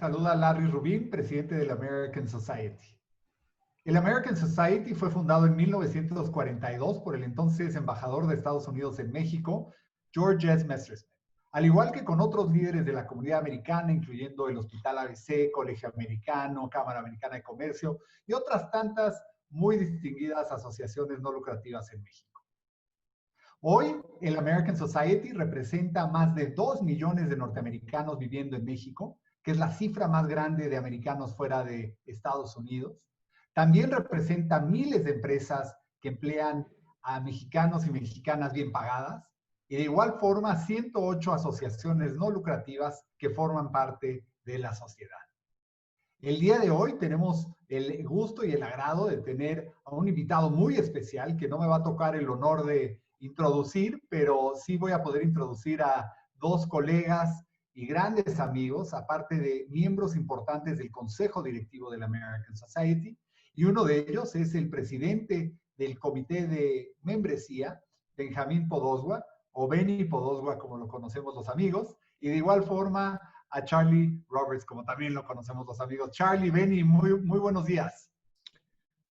saluda Larry Rubin, presidente del American Society. El American Society fue fundado en 1942 por el entonces embajador de Estados Unidos en México, George S. Messersmith. Al igual que con otros líderes de la comunidad americana, incluyendo el Hospital ABC, Colegio Americano, Cámara Americana de Comercio y otras tantas muy distinguidas asociaciones no lucrativas en México. Hoy, el American Society representa a más de 2 millones de norteamericanos viviendo en México, que es la cifra más grande de americanos fuera de Estados Unidos. También representa miles de empresas que emplean a mexicanos y mexicanas bien pagadas. Y de igual forma, 108 asociaciones no lucrativas que forman parte de la sociedad. El día de hoy tenemos el gusto y el agrado de tener a un invitado muy especial que no me va a tocar el honor de introducir, pero sí voy a poder introducir a dos colegas y grandes amigos, aparte de miembros importantes del Consejo Directivo de la American Society, y uno de ellos es el presidente del Comité de Membresía, Benjamín Podoswa, o Benny Podoswa, como lo conocemos los amigos, y de igual forma a Charlie Roberts, como también lo conocemos los amigos. Charlie, Benny, muy buenos días.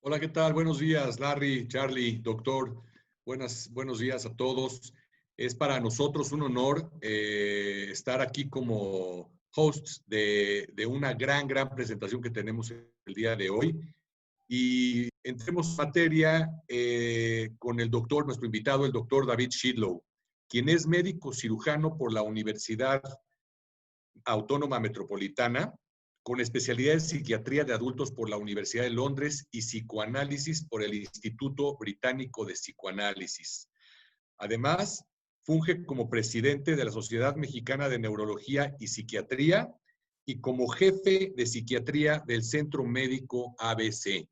Hola, ¿qué tal? Buenos días, Larry, Charlie, doctor. Buenos días a todos. Es para nosotros un honor estar aquí como hosts de una gran presentación que tenemos el día de hoy. Y entremos en materia con el doctor, nuestro invitado, el doctor David Shidlow, quien es médico cirujano por la Universidad Autónoma Metropolitana, con especialidad en psiquiatría de adultos por la Universidad de Londres y psicoanálisis por el Instituto Británico de Psicoanálisis. Además, funge como presidente de la Sociedad Mexicana de Neurología y Psiquiatría y como jefe de psiquiatría del Centro Médico ABC.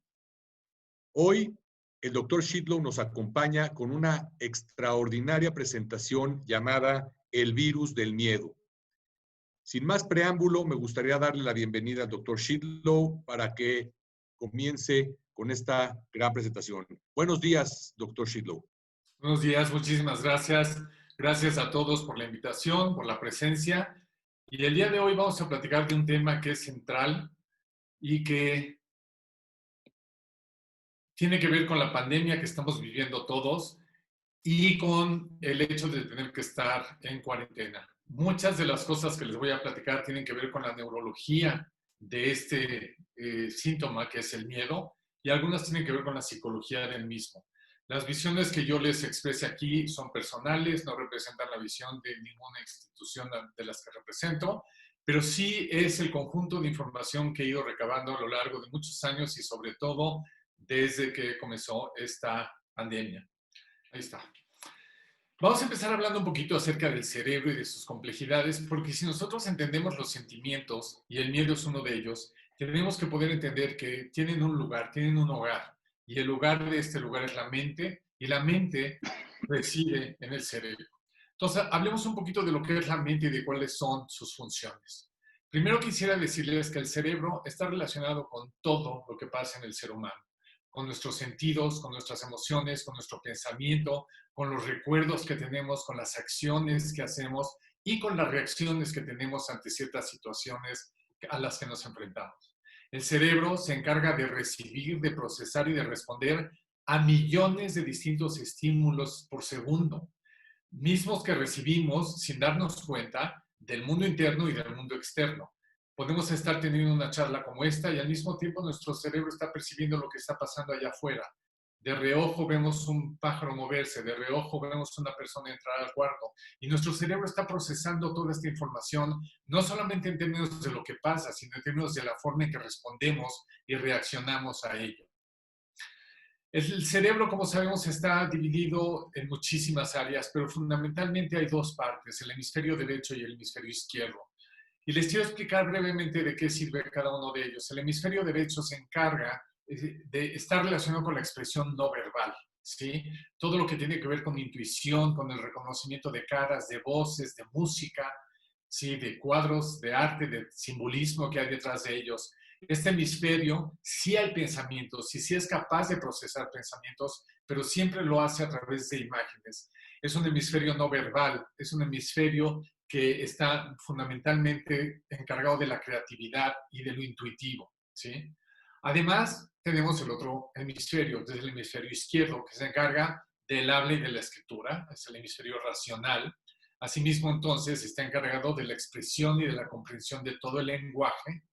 Hoy, el doctor Shidlow nos acompaña con una extraordinaria presentación llamada El virus del miedo. Sin más preámbulo, me gustaría darle la bienvenida al doctor Shidlow para que comience con esta gran presentación. Buenos días, doctor Shidlow. Buenos días, muchísimas gracias. Gracias a todos por la invitación, por la presencia. Y el día de hoy vamos a platicar de un tema que es central y que tiene que ver con la pandemia que estamos viviendo todos y con el hecho de tener que estar en cuarentena. Muchas de las cosas que les voy a platicar tienen que ver con la neurología de este síntoma que es el miedo y algunas tienen que ver con la psicología del mismo. Las visiones que yo les exprese aquí son personales, no representan la visión de ninguna institución de las que represento, pero sí es el conjunto de información que he ido recabando a lo largo de muchos años y sobre todo desde que comenzó esta pandemia. Ahí está. Vamos a empezar hablando un poquito acerca del cerebro y de sus complejidades, porque si nosotros entendemos los sentimientos, y el miedo es uno de ellos, tenemos que poder entender que tienen un lugar, tienen un hogar, y el lugar de este lugar es la mente, y la mente reside en el cerebro. Entonces, hablemos un poquito de lo que es la mente y de cuáles son sus funciones. Primero quisiera decirles que el cerebro está relacionado con todo lo que pasa en el ser humano, con nuestros sentidos, con nuestras emociones, con nuestro pensamiento, con los recuerdos que tenemos, con las acciones que hacemos y con las reacciones que tenemos ante ciertas situaciones a las que nos enfrentamos. El cerebro se encarga de recibir, de procesar y de responder a millones de distintos estímulos por segundo, mismos que recibimos sin darnos cuenta del mundo interno y del mundo externo. Podemos estar teniendo una charla como esta y al mismo tiempo nuestro cerebro está percibiendo lo que está pasando allá afuera. De reojo vemos un pájaro moverse, de reojo vemos una persona entrar al cuarto y nuestro cerebro está procesando toda esta información, no solamente en términos de lo que pasa, sino en términos de la forma en que respondemos y reaccionamos a ello. El cerebro, como sabemos, está dividido en muchísimas áreas, pero fundamentalmente hay dos partes, el hemisferio derecho y el hemisferio izquierdo. Y les quiero explicar brevemente de qué sirve cada uno de ellos. El hemisferio derecho se encarga de estar relacionado con la expresión no verbal, ¿sí? Todo lo que tiene que ver con intuición, con el reconocimiento de caras, de voces, de música, ¿sí? De cuadros, de arte, de simbolismo que hay detrás de ellos. Este hemisferio sí hay pensamientos, sí es capaz de procesar pensamientos, pero siempre lo hace a través de imágenes. Es un hemisferio no verbal, es un hemisferio que está fundamentalmente encargado de la creatividad y de lo intuitivo, ¿sí? Además, tenemos el otro hemisferio, desde el hemisferio izquierdo, que se encarga del habla y de la escritura, es el hemisferio racional. Asimismo, entonces, está encargado de la expresión y de la comprensión de todo el lenguaje,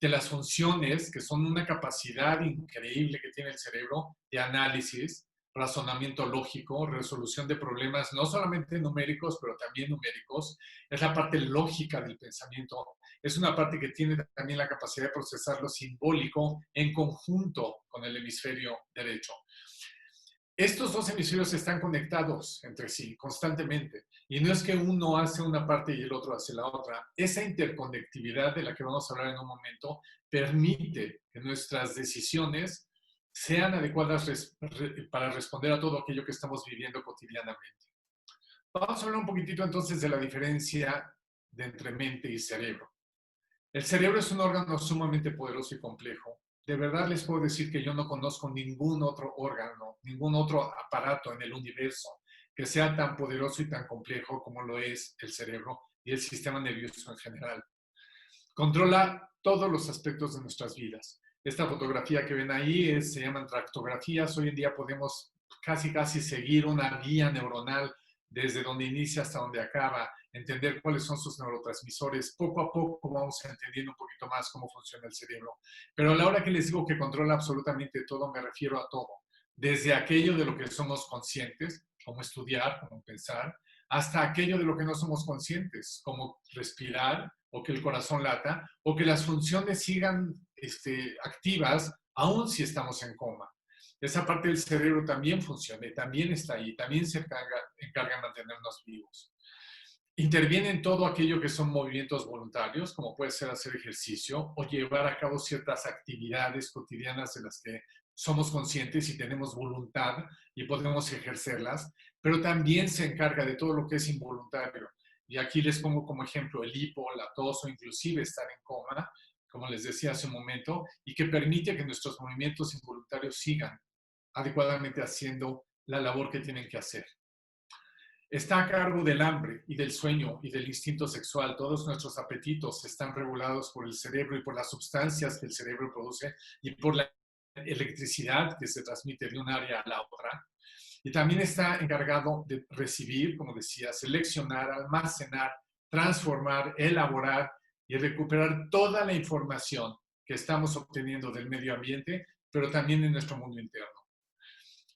de las funciones, que son una capacidad increíble que tiene el cerebro de análisis, razonamiento lógico, resolución de problemas, no solamente numéricos, pero también numéricos. Es la parte lógica del pensamiento. Es una parte que tiene también la capacidad de procesar lo simbólico en conjunto con el hemisferio derecho. Estos dos hemisferios están conectados entre sí constantemente. Y no es que uno hace una parte y el otro hace la otra. Esa interconectividad de la que vamos a hablar en un momento permite que nuestras decisiones sean adecuadas para responder a todo aquello que estamos viviendo cotidianamente. Vamos a hablar un poquitito entonces de la diferencia de entre mente y cerebro. El cerebro es un órgano sumamente poderoso y complejo. De verdad les puedo decir que yo no conozco ningún otro órgano, ningún otro aparato en el universo que sea tan poderoso y tan complejo como lo es el cerebro y el sistema nervioso en general. Controla todos los aspectos de nuestras vidas. Esta fotografía que ven ahí se llaman tractografías. Hoy en día podemos casi seguir una vía neuronal desde donde inicia hasta donde acaba, entender cuáles son sus neurotransmisores. Poco a poco vamos entendiendo un poquito más cómo funciona el cerebro. Pero a la hora que les digo que controla absolutamente todo, me refiero a todo. Desde aquello de lo que somos conscientes, como estudiar, como pensar, hasta aquello de lo que no somos conscientes, como respirar, o que el corazón lata, o que las funciones sigan activas, aun si estamos en coma. Esa parte del cerebro también funciona, también está ahí, también se encarga de mantenernos vivos. Interviene en todo aquello que son movimientos voluntarios, como puede ser hacer ejercicio o llevar a cabo ciertas actividades cotidianas de las que somos conscientes y tenemos voluntad y podemos ejercerlas, pero también se encarga de todo lo que es involuntario. Y aquí les pongo como ejemplo el hipo, la tos o inclusive estar en coma, como les decía hace un momento, y que permite que nuestros movimientos involuntarios sigan adecuadamente haciendo la labor que tienen que hacer. Está a cargo del hambre y del sueño y del instinto sexual. Todos nuestros apetitos están regulados por el cerebro y por las sustancias que el cerebro produce y por la electricidad que se transmite de un área a la otra. Y también está encargado de recibir, como decía, seleccionar, almacenar, transformar, elaborar y recuperar toda la información que estamos obteniendo del medio ambiente, pero también en nuestro mundo interno.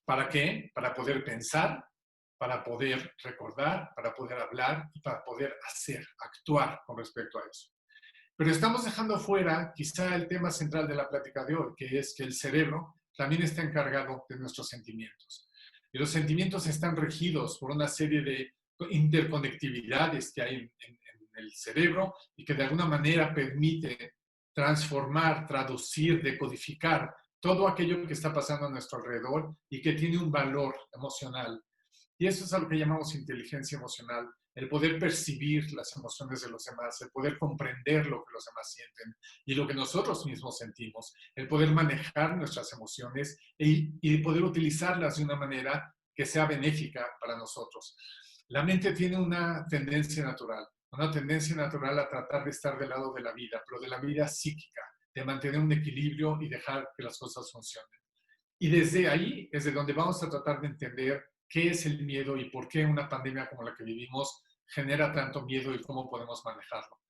¿Para qué? Para poder pensar, para poder recordar, para poder hablar y para poder hacer, actuar con respecto a eso. Pero estamos dejando fuera quizá el tema central de la plática de hoy, que es que el cerebro también está encargado de nuestros sentimientos. Y los sentimientos están regidos por una serie de interconectividades que hay en el cerebro y que de alguna manera permite transformar, traducir, decodificar todo aquello que está pasando a nuestro alrededor y que tiene un valor emocional. Y eso es a lo que llamamos inteligencia emocional, el poder percibir las emociones de los demás, el poder comprender lo que los demás sienten y lo que nosotros mismos sentimos, el poder manejar nuestras emociones y poder utilizarlas de una manera que sea benéfica para nosotros. La mente tiene una tendencia natural a tratar de estar del lado de la vida, pero de la vida psíquica, de mantener un equilibrio y dejar que las cosas funcionen. Y desde ahí es de donde vamos a tratar de entender qué es el miedo y por qué una pandemia como la que vivimos genera tanto miedo y cómo podemos manejarlo.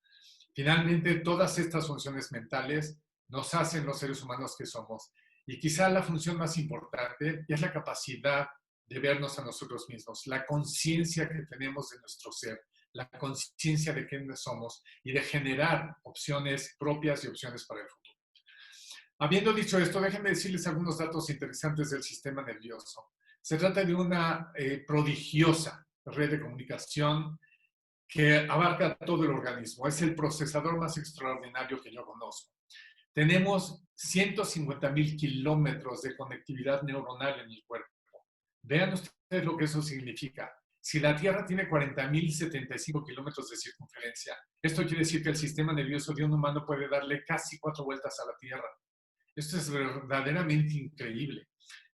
Finalmente, todas estas funciones mentales nos hacen los seres humanos que somos. Y quizá la función más importante es la capacidad de vernos a nosotros mismos, la conciencia que tenemos de nuestro ser, la conciencia de quiénes somos y de generar opciones propias y opciones para el futuro. Habiendo dicho esto, déjenme decirles algunos datos interesantes del sistema nervioso. Se trata de una prodigiosa red de comunicación que abarca todo el organismo. Es el procesador más extraordinario que yo conozco. Tenemos 150,000 kilómetros de conectividad neuronal en el cuerpo. Vean ustedes lo que eso significa. Si la Tierra tiene 40,075 kilómetros de circunferencia, esto quiere decir que el sistema nervioso de un humano puede darle casi 4 vueltas a la Tierra. Esto es verdaderamente increíble.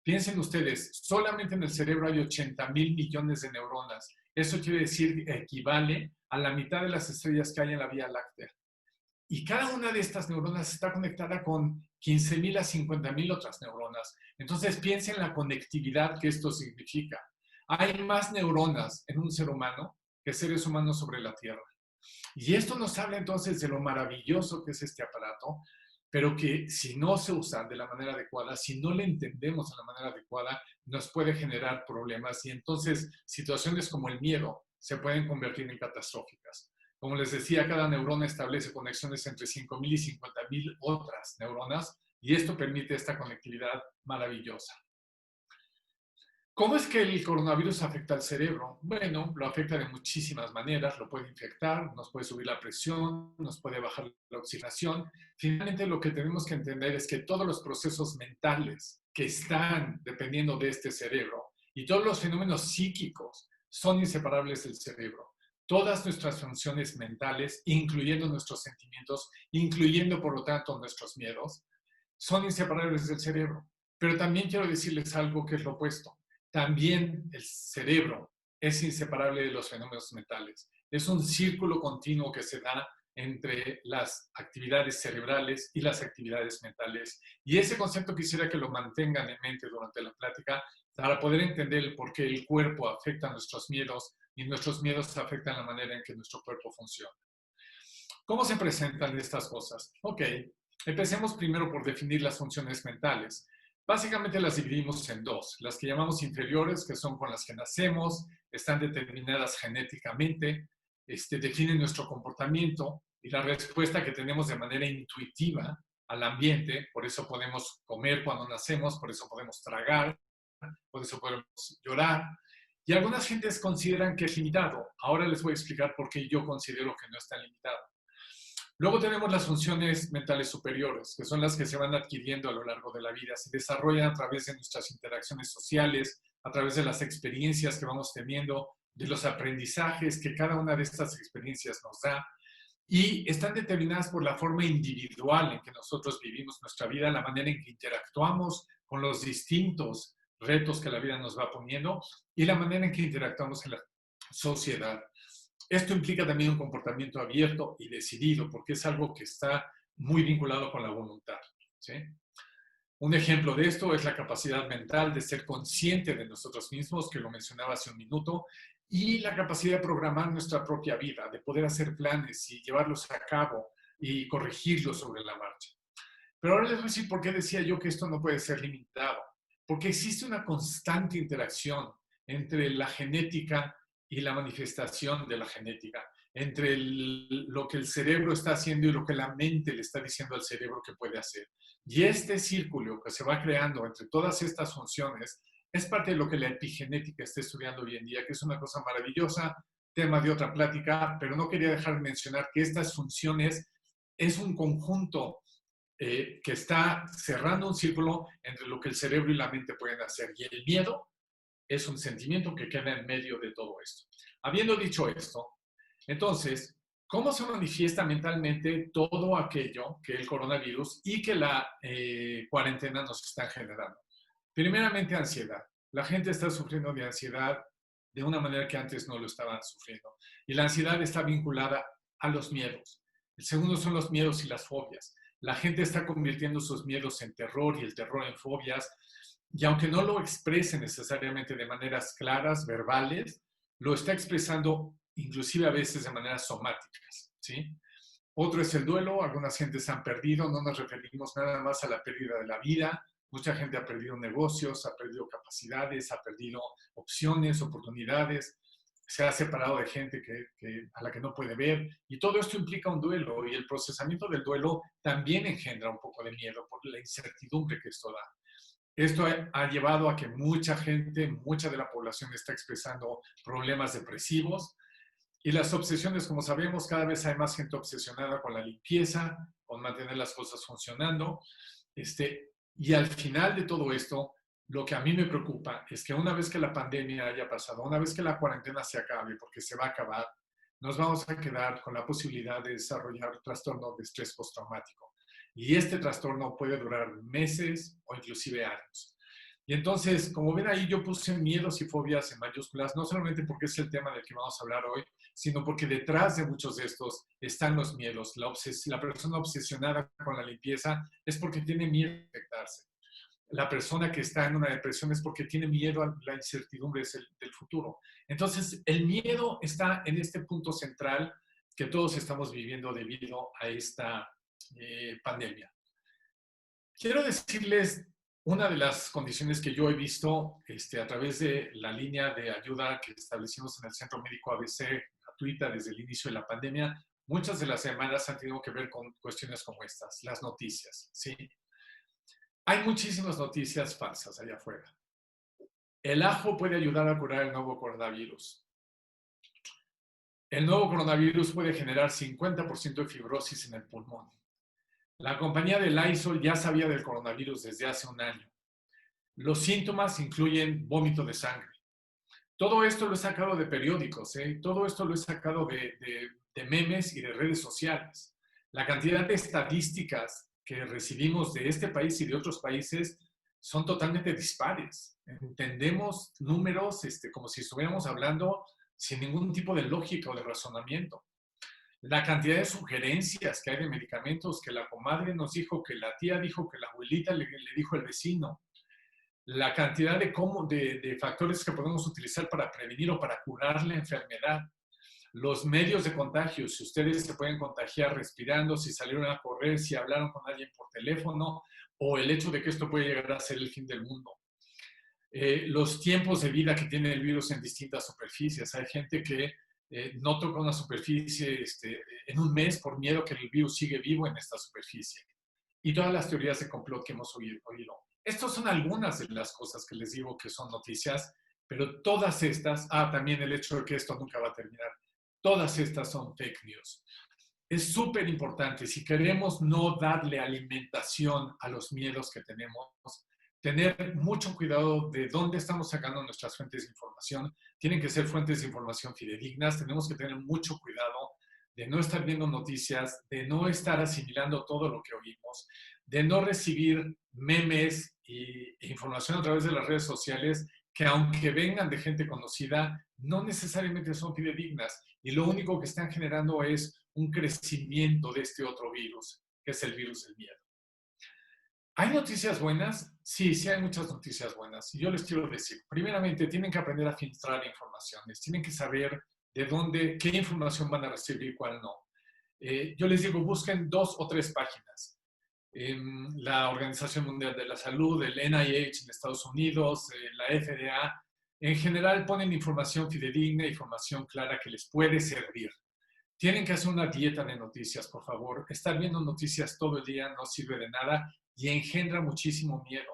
Piensen ustedes, solamente en el cerebro hay 80,000 millones de neuronas. Eso quiere decir que equivale a la mitad de las estrellas que hay en la Vía Láctea. Y cada una de estas neuronas está conectada con 15,000 a 50,000 otras neuronas. Entonces piensa en la conectividad que esto significa. Hay más neuronas en un ser humano que seres humanos sobre la Tierra. Y esto nos habla entonces de lo maravilloso que es este aparato, pero que si no se usa de la manera adecuada, si no le entendemos de la manera adecuada, nos puede generar problemas y entonces situaciones como el miedo se pueden convertir en catastróficas. Como les decía, cada neurona establece conexiones entre 5,000 y 50,000 otras neuronas y esto permite esta conectividad maravillosa. ¿Cómo es que el coronavirus afecta al cerebro? Bueno, lo afecta de muchísimas maneras. Lo puede infectar, nos puede subir la presión, nos puede bajar la oxigenación. Finalmente, lo que tenemos que entender es que todos los procesos mentales que están dependiendo de este cerebro y todos los fenómenos psíquicos son inseparables del cerebro. Todas nuestras funciones mentales, incluyendo nuestros sentimientos, incluyendo, por lo tanto, nuestros miedos, son inseparables del cerebro. Pero también quiero decirles algo que es lo opuesto. También el cerebro es inseparable de los fenómenos mentales. Es un círculo continuo que se da entre las actividades cerebrales y las actividades mentales. Y ese concepto quisiera que lo mantengan en mente durante la plática para poder entender el por qué el cuerpo afecta a nuestros miedos y nuestros miedos afectan la manera en que nuestro cuerpo funciona. ¿Cómo se presentan estas cosas? Ok, empecemos primero por definir las funciones mentales. Básicamente las dividimos en dos. Las que llamamos inferiores, que son con las que nacemos, están determinadas genéticamente, definen nuestro comportamiento y la respuesta que tenemos de manera intuitiva al ambiente. Por eso podemos comer cuando nacemos, por eso podemos tragar, por eso podemos llorar. Y algunas gentes consideran que es limitado. Ahora les voy a explicar por qué yo considero que no es tan limitado. Luego tenemos las funciones mentales superiores, que son las que se van adquiriendo a lo largo de la vida. Se desarrollan a través de nuestras interacciones sociales, a través de las experiencias que vamos teniendo, de los aprendizajes que cada una de estas experiencias nos da, y están determinadas por la forma individual en que nosotros vivimos nuestra vida, la manera en que interactuamos con los distintos retos que la vida nos va poniendo y la manera en que interactuamos en la sociedad. Esto implica también un comportamiento abierto y decidido, porque es algo que está muy vinculado con la voluntad, ¿sí? Un ejemplo de esto es la capacidad mental de ser consciente de nosotros mismos, que lo mencionaba hace un minuto, y la capacidad de programar nuestra propia vida, de poder hacer planes y llevarlos a cabo y corregirlos sobre la marcha. Pero ahora les voy a decir por qué decía yo que esto no puede ser limitado. Porque existe una constante interacción entre la genética y la manifestación de la genética, entre lo que el cerebro está haciendo y lo que la mente le está diciendo al cerebro que puede hacer. Y este círculo que se va creando entre todas estas funciones es parte de lo que la epigenética está estudiando hoy en día, que es una cosa maravillosa, tema de otra plática, pero no quería dejar de mencionar que estas funciones es un conjunto que está cerrando un círculo entre lo que el cerebro y la mente pueden hacer. Y el miedo es un sentimiento que queda en medio de todo esto. Habiendo dicho esto, entonces, ¿cómo se manifiesta mentalmente todo aquello que el coronavirus y que la cuarentena nos están generando? Primeramente, ansiedad. La gente está sufriendo de ansiedad de una manera que antes no lo estaban sufriendo. Y la ansiedad está vinculada a los miedos. El segundo son los miedos y las fobias. La gente está convirtiendo sus miedos en terror y el terror en fobias. Y aunque no lo exprese necesariamente de maneras claras, verbales, lo está expresando inclusive a veces de maneras somáticas, ¿sí? Otro es el duelo. Algunas gentes han perdido. No nos referimos nada más a la pérdida de la vida. Mucha gente ha perdido negocios, ha perdido capacidades, ha perdido opciones, oportunidades. Se ha separado de gente a la que no puede ver. Y todo esto implica un duelo. Y el procesamiento del duelo también engendra un poco de miedo por la incertidumbre que esto da. Esto ha llevado a que mucha gente, mucha de la población está expresando problemas depresivos. Y las obsesiones, como sabemos, cada vez hay más gente obsesionada con la limpieza, con mantener las cosas funcionando. Y al final de todo esto, lo que a mí me preocupa es que una vez que la pandemia haya pasado, una vez que la cuarentena se acabe, porque se va a acabar, nos vamos a quedar con la posibilidad de desarrollar trastorno de estrés postraumático. Y este trastorno puede durar meses o inclusive años. Y entonces, como ven ahí, yo puse miedos y fobias en mayúsculas, no solamente porque es el tema del que vamos a hablar hoy, sino porque detrás de muchos de estos están los miedos. La persona obsesionada con la limpieza es porque tiene miedo de infectarse. La persona que está en una depresión es porque tiene miedo a la incertidumbre del futuro. Entonces, el miedo está en este punto central que todos estamos viviendo debido a esta pandemia. Quiero decirles una de las condiciones que yo he visto a través de la línea de ayuda que establecimos en el Centro Médico ABC, gratuita desde el inicio de la pandemia. Muchas de las demandas han tenido que ver con cuestiones como estas, las noticias, ¿sí? Hay muchísimas noticias falsas allá afuera. El ajo puede ayudar a curar el nuevo coronavirus. El nuevo coronavirus puede generar 50% de fibrosis en el pulmón. La compañía de Lysol ya sabía del coronavirus desde hace un año. Los síntomas incluyen vómito de sangre. Todo esto lo he sacado de periódicos, todo esto lo he sacado de memes y de redes sociales. La cantidad de estadísticas que recibimos de este país y de otros países son totalmente dispares. Entendemos números como si estuviéramos hablando sin ningún tipo de lógica o de razonamiento. La cantidad de sugerencias que hay de medicamentos, que la comadre nos dijo, que la tía dijo, que la abuelita le dijo al vecino. La cantidad de factores que podemos utilizar para prevenir o para curar la enfermedad. Los medios de contagio, si ustedes se pueden contagiar respirando, si salieron a correr, si hablaron con alguien por teléfono, o el hecho de que esto puede llegar a ser el fin del mundo. Los tiempos de vida que tiene el virus en distintas superficies. Hay gente que no toca una superficie en un mes por miedo que el virus sigue vivo en esta superficie. Y todas las teorías de complot que hemos oído. Estas son algunas de las cosas que les digo que son noticias, pero todas estas, también el hecho de que esto nunca va a terminar, todas estas son fake news. Es súper importante, si queremos no darle alimentación a los miedos que tenemos, tener mucho cuidado de dónde estamos sacando nuestras fuentes de información. Tienen que ser fuentes de información fidedignas, tenemos que tener mucho cuidado de no estar viendo noticias, de no estar asimilando todo lo que oímos, de no recibir memes e información a través de las redes sociales que aunque vengan de gente conocida, no necesariamente son fidedignas y lo único que están generando es un crecimiento de este otro virus, que es el virus del miedo. ¿Hay noticias buenas? Sí, sí hay muchas noticias buenas. Y yo les quiero decir, primeramente, tienen que aprender a filtrar informaciones, tienen que saber de dónde, qué información van a recibir y cuál no. Yo les digo, busquen 2 o 3 páginas. La Organización Mundial de la Salud, el NIH en Estados Unidos, la FDA, en general ponen información fidedigna, información clara que les puede servir. Tienen que hacer una dieta de noticias, por favor. Estar viendo noticias todo el día no sirve de nada y engendra muchísimo miedo.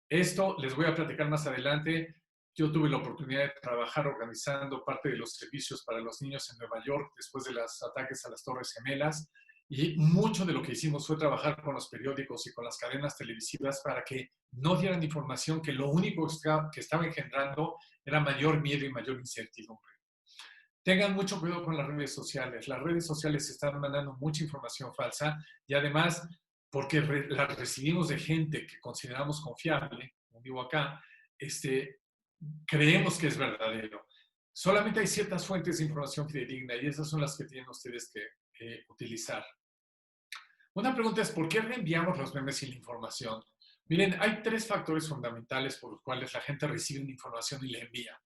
Esto les voy a platicar más adelante. Yo tuve la oportunidad de trabajar organizando parte de los servicios para los niños en Nueva York después de los ataques a las Torres Gemelas. Y mucho de lo que hicimos fue trabajar con los periódicos y con las cadenas televisivas para que no dieran información que lo único que estaba engendrando era mayor miedo y mayor incertidumbre. Tengan mucho cuidado con las redes sociales. Las redes sociales están mandando mucha información falsa y además, porque la recibimos de gente que consideramos confiable, como digo acá, creemos que es verdadero. Solamente hay ciertas fuentes de información fidedigna y esas son las que tienen ustedes que utilizar. Una pregunta es, ¿por qué reenviamos los memes y la información? Miren, hay 3 factores fundamentales por los cuales la gente recibe una información y la envía.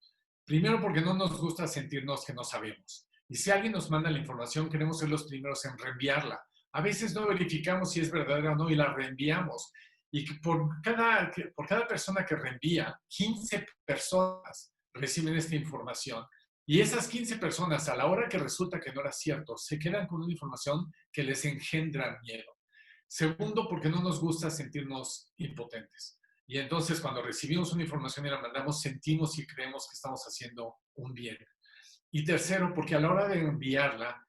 Primero, porque no nos gusta sentirnos que no sabemos. Y si alguien nos manda la información, queremos ser los primeros en reenviarla. A veces no verificamos si es verdadera o no y la reenviamos. Y por cada persona que reenvía, 15 personas reciben esta información. Y esas 15 personas, a la hora que resulta que no era cierto, se quedan con una información que les engendra miedo. Segundo, porque no nos gusta sentirnos impotentes. Y entonces cuando recibimos una información y la mandamos, sentimos y creemos que estamos haciendo un bien. Y tercero, porque a la hora de enviarla,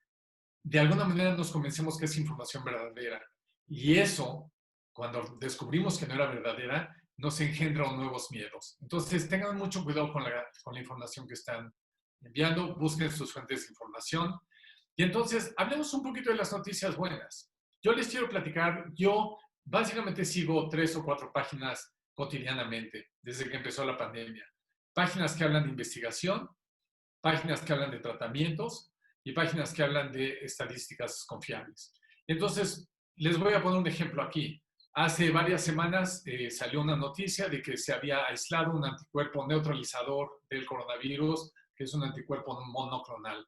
de alguna manera nos convencemos que es información verdadera. Y eso, cuando descubrimos que no era verdadera, nos engendra nuevos miedos. Entonces tengan mucho cuidado con la información que están enviando, busquen sus fuentes de información. Y entonces, hablemos un poquito de las noticias buenas. Yo les quiero platicar, yo básicamente sigo 3 o 4 páginas cotidianamente desde que empezó la pandemia. Páginas que hablan de investigación, páginas que hablan de tratamientos y páginas que hablan de estadísticas confiables. Entonces, les voy a poner un ejemplo aquí. Hace varias semanas salió una noticia de que se había aislado un anticuerpo neutralizador del coronavirus, que es un anticuerpo monoclonal.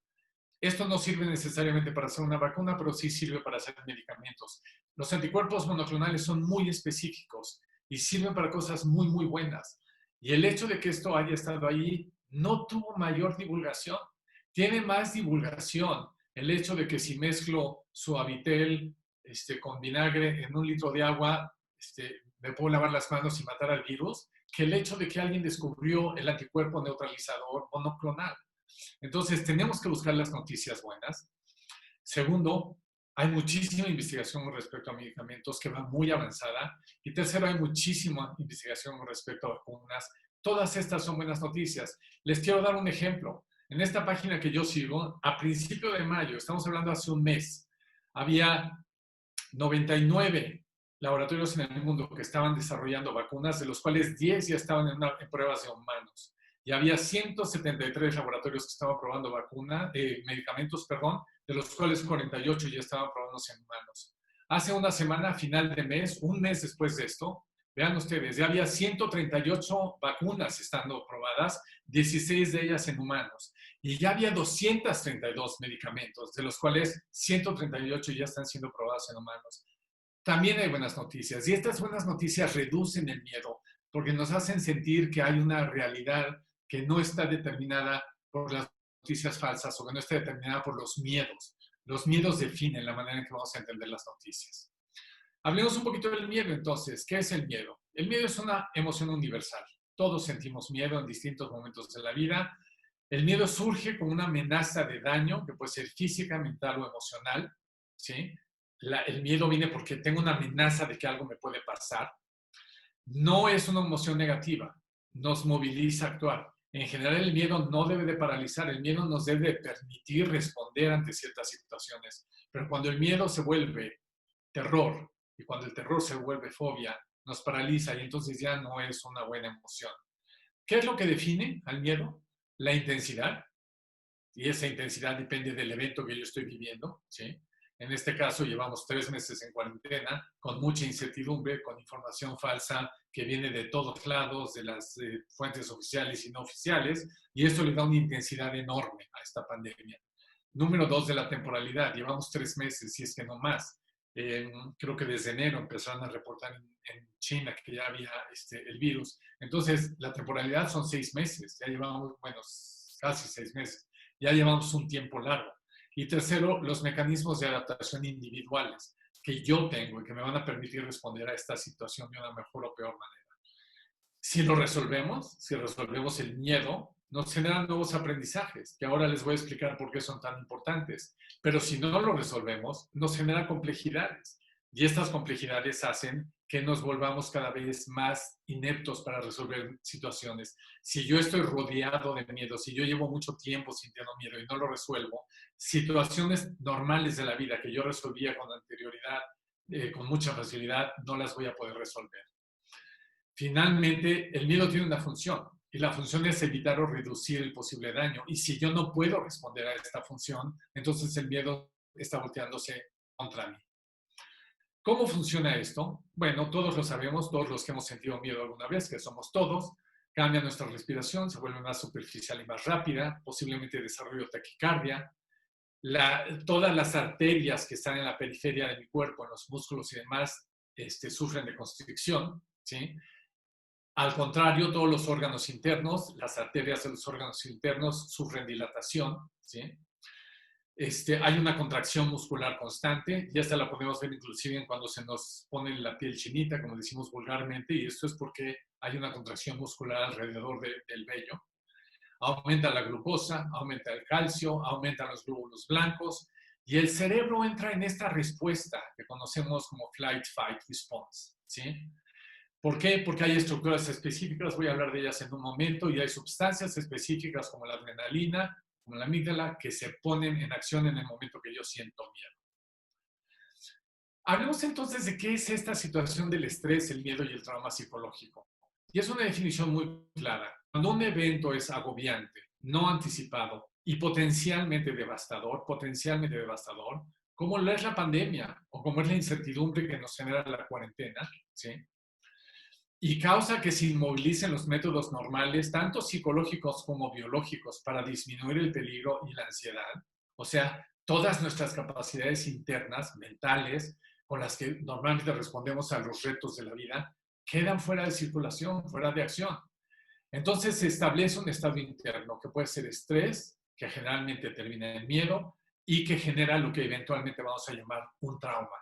Esto no sirve necesariamente para hacer una vacuna, pero sí sirve para hacer medicamentos. Los anticuerpos monoclonales son muy específicos y sirven para cosas muy, muy buenas. Y el hecho de que esto haya estado ahí no tuvo mayor divulgación. Tiene más divulgación el hecho de que si mezclo Suavitel con vinagre en 1 litro de agua, me puedo lavar las manos y matar al virus, que el hecho de que alguien descubrió el anticuerpo neutralizador monoclonal. Entonces, tenemos que buscar las noticias buenas. Segundo, hay muchísima investigación respecto a medicamentos que va muy avanzada. Y tercero, hay muchísima investigación respecto a vacunas. Todas estas son buenas noticias. Les quiero dar un ejemplo. En esta página que yo sigo, a principio de mayo, estamos hablando hace un mes, había 99 laboratorios en el mundo que estaban desarrollando vacunas, de los cuales 10 ya estaban en pruebas de humanos. Y había 173 laboratorios que estaban probando medicamentos, de los cuales 48 ya estaban probándose en humanos. Hace una semana, a final de mes, un mes después de esto, vean ustedes, ya había 138 vacunas estando probadas, 16 de ellas en humanos. Y ya había 232 medicamentos, de los cuales 138 ya están siendo probados en humanos. También hay buenas noticias. Y estas buenas noticias reducen el miedo, porque nos hacen sentir que hay una realidad que no está determinada por las noticias falsas o que no está determinada por los miedos. Los miedos definen la manera en que vamos a entender las noticias. Hablemos un poquito del miedo, entonces. ¿Qué es el miedo? El miedo es una emoción universal. Todos sentimos miedo en distintos momentos de la vida. El miedo surge como una amenaza de daño, que puede ser física, mental o emocional, ¿sí? El miedo viene porque tengo una amenaza de que algo me puede pasar. No es una emoción negativa, nos moviliza a actuar. En general, el miedo no debe de paralizar, el miedo nos debe permitir responder ante ciertas situaciones. Pero cuando el miedo se vuelve terror y cuando el terror se vuelve fobia, nos paraliza y entonces ya no es una buena emoción. ¿Qué es lo que define al miedo? La intensidad. Y esa intensidad depende del evento que yo estoy viviendo, ¿sí? En este caso, llevamos 3 meses en cuarentena, con mucha incertidumbre, con información falsa que viene de todos lados, de las fuentes oficiales y no oficiales, y esto le da una intensidad enorme a esta pandemia. Número 2, de la temporalidad. Llevamos 3 meses, si es que no más. Creo que desde enero empezaron a reportar en China que ya había el virus. Entonces, la temporalidad son 6 meses. Ya llevamos, casi 6 meses. Ya llevamos un tiempo largo. Y tercero, los mecanismos de adaptación individuales que yo tengo y que me van a permitir responder a esta situación de una mejor o peor manera. Si resolvemos el miedo, nos generan nuevos aprendizajes, que ahora les voy a explicar por qué son tan importantes. Pero si no lo resolvemos, nos genera complejidades. Y estas complejidades hacen que nos volvamos cada vez más ineptos para resolver situaciones. Si yo estoy rodeado de miedo, si yo llevo mucho tiempo sintiendo miedo y no lo resuelvo, situaciones normales de la vida que yo resolvía con anterioridad, con mucha facilidad, no las voy a poder resolver. Finalmente, el miedo tiene una función y la función es evitar o reducir el posible daño. Y si yo no puedo responder a esta función, entonces el miedo está volteándose contra mí. ¿Cómo funciona esto? Bueno, todos lo sabemos, todos los que hemos sentido miedo alguna vez, que somos todos, cambia nuestra respiración, se vuelve más superficial y más rápida, posiblemente desarrollo taquicardia. Todas las arterias que están en la periferia de mi cuerpo, en los músculos y demás, sufren de constricción, ¿sí? Al contrario, todos los órganos internos, las arterias de los órganos internos sufren dilatación, ¿sí? Hay una contracción muscular constante, y esta la podemos ver inclusive cuando se nos pone la piel chinita, como decimos vulgarmente, y esto es porque hay una contracción muscular alrededor del vello. Aumenta la glucosa, aumenta el calcio, aumentan los glóbulos blancos, y el cerebro entra en esta respuesta que conocemos como Flight, Fight, Response, ¿sí? ¿Por qué? Porque hay estructuras específicas, voy a hablar de ellas en un momento, y hay sustancias específicas como la adrenalina, como la amígdala, que se ponen en acción en el momento que yo siento miedo. Hablemos entonces de qué es esta situación del estrés, el miedo y el trauma psicológico. Y es una definición muy clara. Cuando un evento es agobiante, no anticipado y potencialmente devastador, como lo es la pandemia o como es la incertidumbre que nos genera la cuarentena, ¿sí? Y causa que se inmovilicen los métodos normales, tanto psicológicos como biológicos, para disminuir el peligro y la ansiedad. O sea, todas nuestras capacidades internas, mentales, con las que normalmente respondemos a los retos de la vida, quedan fuera de circulación, fuera de acción. Entonces se establece un estado interno que puede ser estrés, que generalmente termina en miedo y que genera lo que eventualmente vamos a llamar un trauma.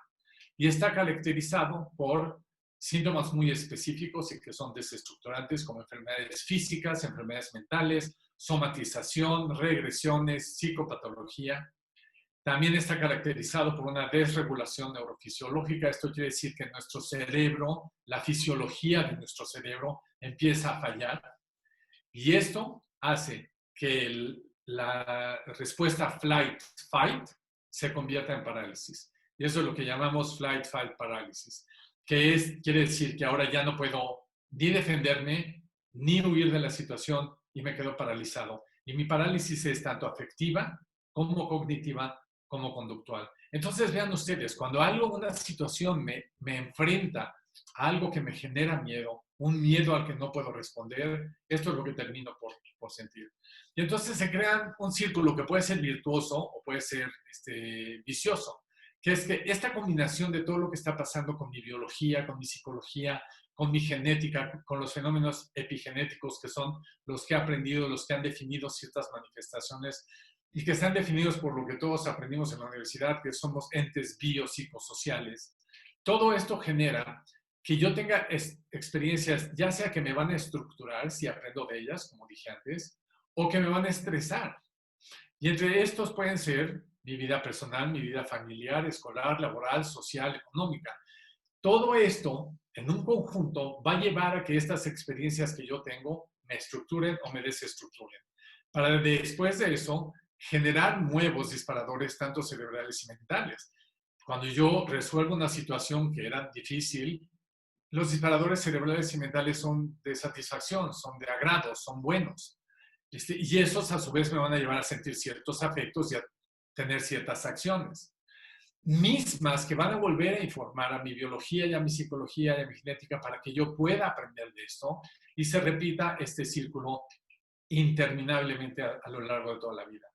Y está caracterizado por síntomas muy específicos y que son desestructurantes, como enfermedades físicas, enfermedades mentales, somatización, regresiones, psicopatología. También está caracterizado por una desregulación neurofisiológica. Esto quiere decir que nuestro cerebro, la fisiología de nuestro cerebro empieza a fallar. Y esto hace que la respuesta flight-fight se convierta en parálisis. Y eso es lo que llamamos flight-fight parálisis, que quiere decir que ahora ya no puedo ni defenderme, ni huir de la situación y me quedo paralizado. Y mi parálisis es tanto afectiva como cognitiva como conductual. Entonces vean ustedes, cuando una situación me enfrenta a algo que me genera miedo, un miedo al que no puedo responder, esto es lo que termino por sentir. Y entonces se crea un círculo que puede ser virtuoso o puede ser vicioso, que es que esta combinación de todo lo que está pasando con mi biología, con mi psicología, con mi genética, con los fenómenos epigenéticos, que son los que he aprendido, los que han definido ciertas manifestaciones y que están definidos por lo que todos aprendimos en la universidad, que somos entes biopsicosociales. Todo esto genera que yo tenga experiencias, ya sea que me van a estructurar, si aprendo de ellas, como dije antes, o que me van a estresar. Y entre estos pueden ser mi vida personal, mi vida familiar, escolar, laboral, social, económica. Todo esto, en un conjunto, va a llevar a que estas experiencias que yo tengo me estructuren o me desestructuren. Para después de eso, generar nuevos disparadores, tanto cerebrales y mentales. Cuando yo resuelvo una situación que era difícil, los disparadores cerebrales y mentales son de satisfacción, son de agrado, son buenos. Y esos a su vez me van a llevar a sentir ciertos afectos y a tener ciertas acciones. Mismas que van a volver a informar a mi biología y a mi psicología y a mi genética para que yo pueda aprender de esto y se repita este círculo interminablemente a lo largo de toda la vida.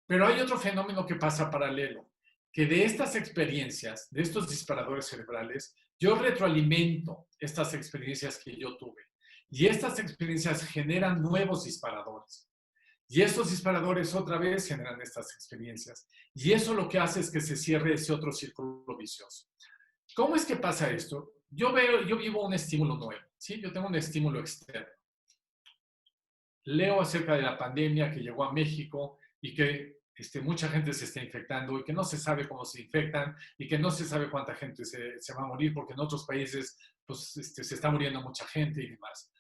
Pero hay otro fenómeno que pasa paralelo, que de estas experiencias, de estos disparadores cerebrales, yo retroalimento estas experiencias que yo tuve. Y estas experiencias generan nuevos disparadores. Y estos disparadores otra vez generan estas experiencias. Y eso lo que hace es que se cierre ese otro círculo vicioso. ¿Cómo es que pasa esto? Yo vivo un estímulo nuevo, ¿sí? Yo tengo un estímulo externo. Leo acerca de la pandemia que llegó a México y que mucha gente se está infectando y que no se sabe cómo se infectan y que no se sabe cuánta gente se va a morir porque en otros países pues, se está muriendo mucha gente y demás.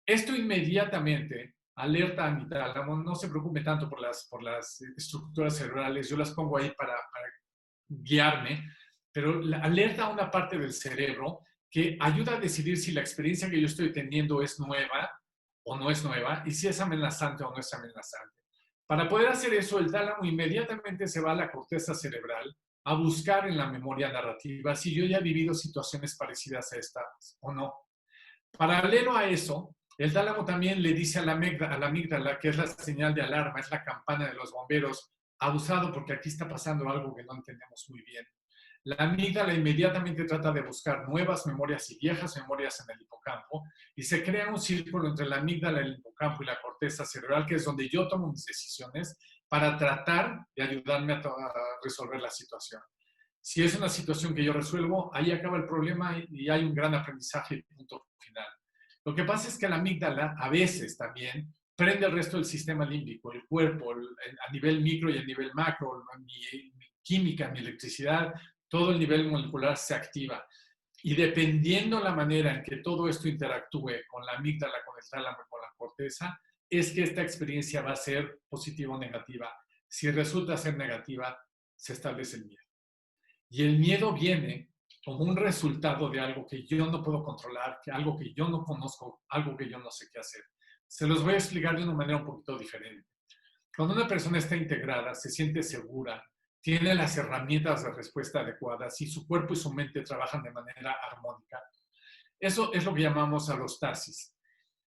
Esto inmediatamente alerta a mi tálamo, no se preocupe tanto por las estructuras cerebrales, yo las pongo ahí para guiarme, pero alerta a una parte del cerebro que ayuda a decidir si la experiencia que yo estoy teniendo es nueva o no es nueva y si es amenazante o no es amenazante. Para poder hacer eso, el tálamo inmediatamente se va a la corteza cerebral a buscar en la memoria narrativa si yo ya he vivido situaciones parecidas a estas o no. Paralelo a eso, el tálamo también le dice a la amígdala, que es la señal de alarma, es la campana de los bomberos, abusado porque aquí está pasando algo que no entendemos muy bien. La amígdala inmediatamente trata de buscar nuevas memorias y viejas memorias en el hipocampo y se crea un círculo entre la amígdala, el hipocampo y la corteza cerebral, que es donde yo tomo mis decisiones para tratar de ayudarme a resolver la situación. Si es una situación que yo resuelvo, ahí acaba el problema y hay un gran aprendizaje y punto final. Lo que pasa es que la amígdala a veces también prende el resto del sistema límbico, el cuerpo, a nivel micro y a nivel macro, mi química, mi electricidad, todo el nivel molecular se activa. Y dependiendo la manera en que todo esto interactúe con la amígdala, con el tálamo, con la corteza, es que esta experiencia va a ser positiva o negativa. Si resulta ser negativa, se establece el miedo. Y el miedo viene como un resultado de algo que yo no puedo controlar, que algo que yo no conozco, algo que yo no sé qué hacer. Se los voy a explicar de una manera un poquito diferente. Cuando una persona está integrada, se siente segura, tiene las herramientas de respuesta adecuadas y su cuerpo y su mente trabajan de manera armónica, eso es lo que llamamos alostasis.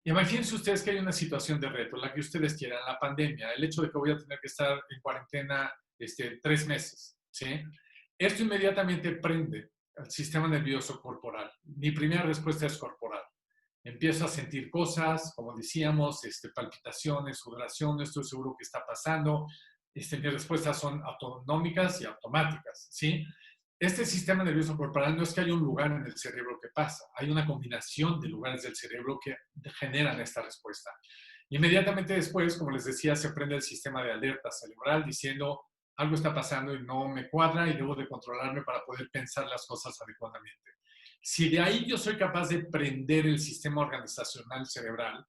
Imagínense ustedes que hay una situación de reto, la que ustedes quieran, la pandemia, el hecho de que voy a tener que estar en cuarentena 3 meses, ¿sí? Esto inmediatamente prende el sistema nervioso corporal. Mi primera respuesta es corporal. Empiezo a sentir cosas, como decíamos, palpitaciones, sudoración, no estoy seguro qué está pasando. Mis respuestas son autonómicas y automáticas, ¿sí? Este sistema nervioso corporal no es que haya un lugar en el cerebro que pasa, hay una combinación de lugares del cerebro que generan esta respuesta. Inmediatamente después, como les decía, se prende el sistema de alerta cerebral diciendo algo está pasando y no me cuadra y debo de controlarme para poder pensar las cosas adecuadamente. Si de ahí yo soy capaz de prender el sistema organizacional cerebral,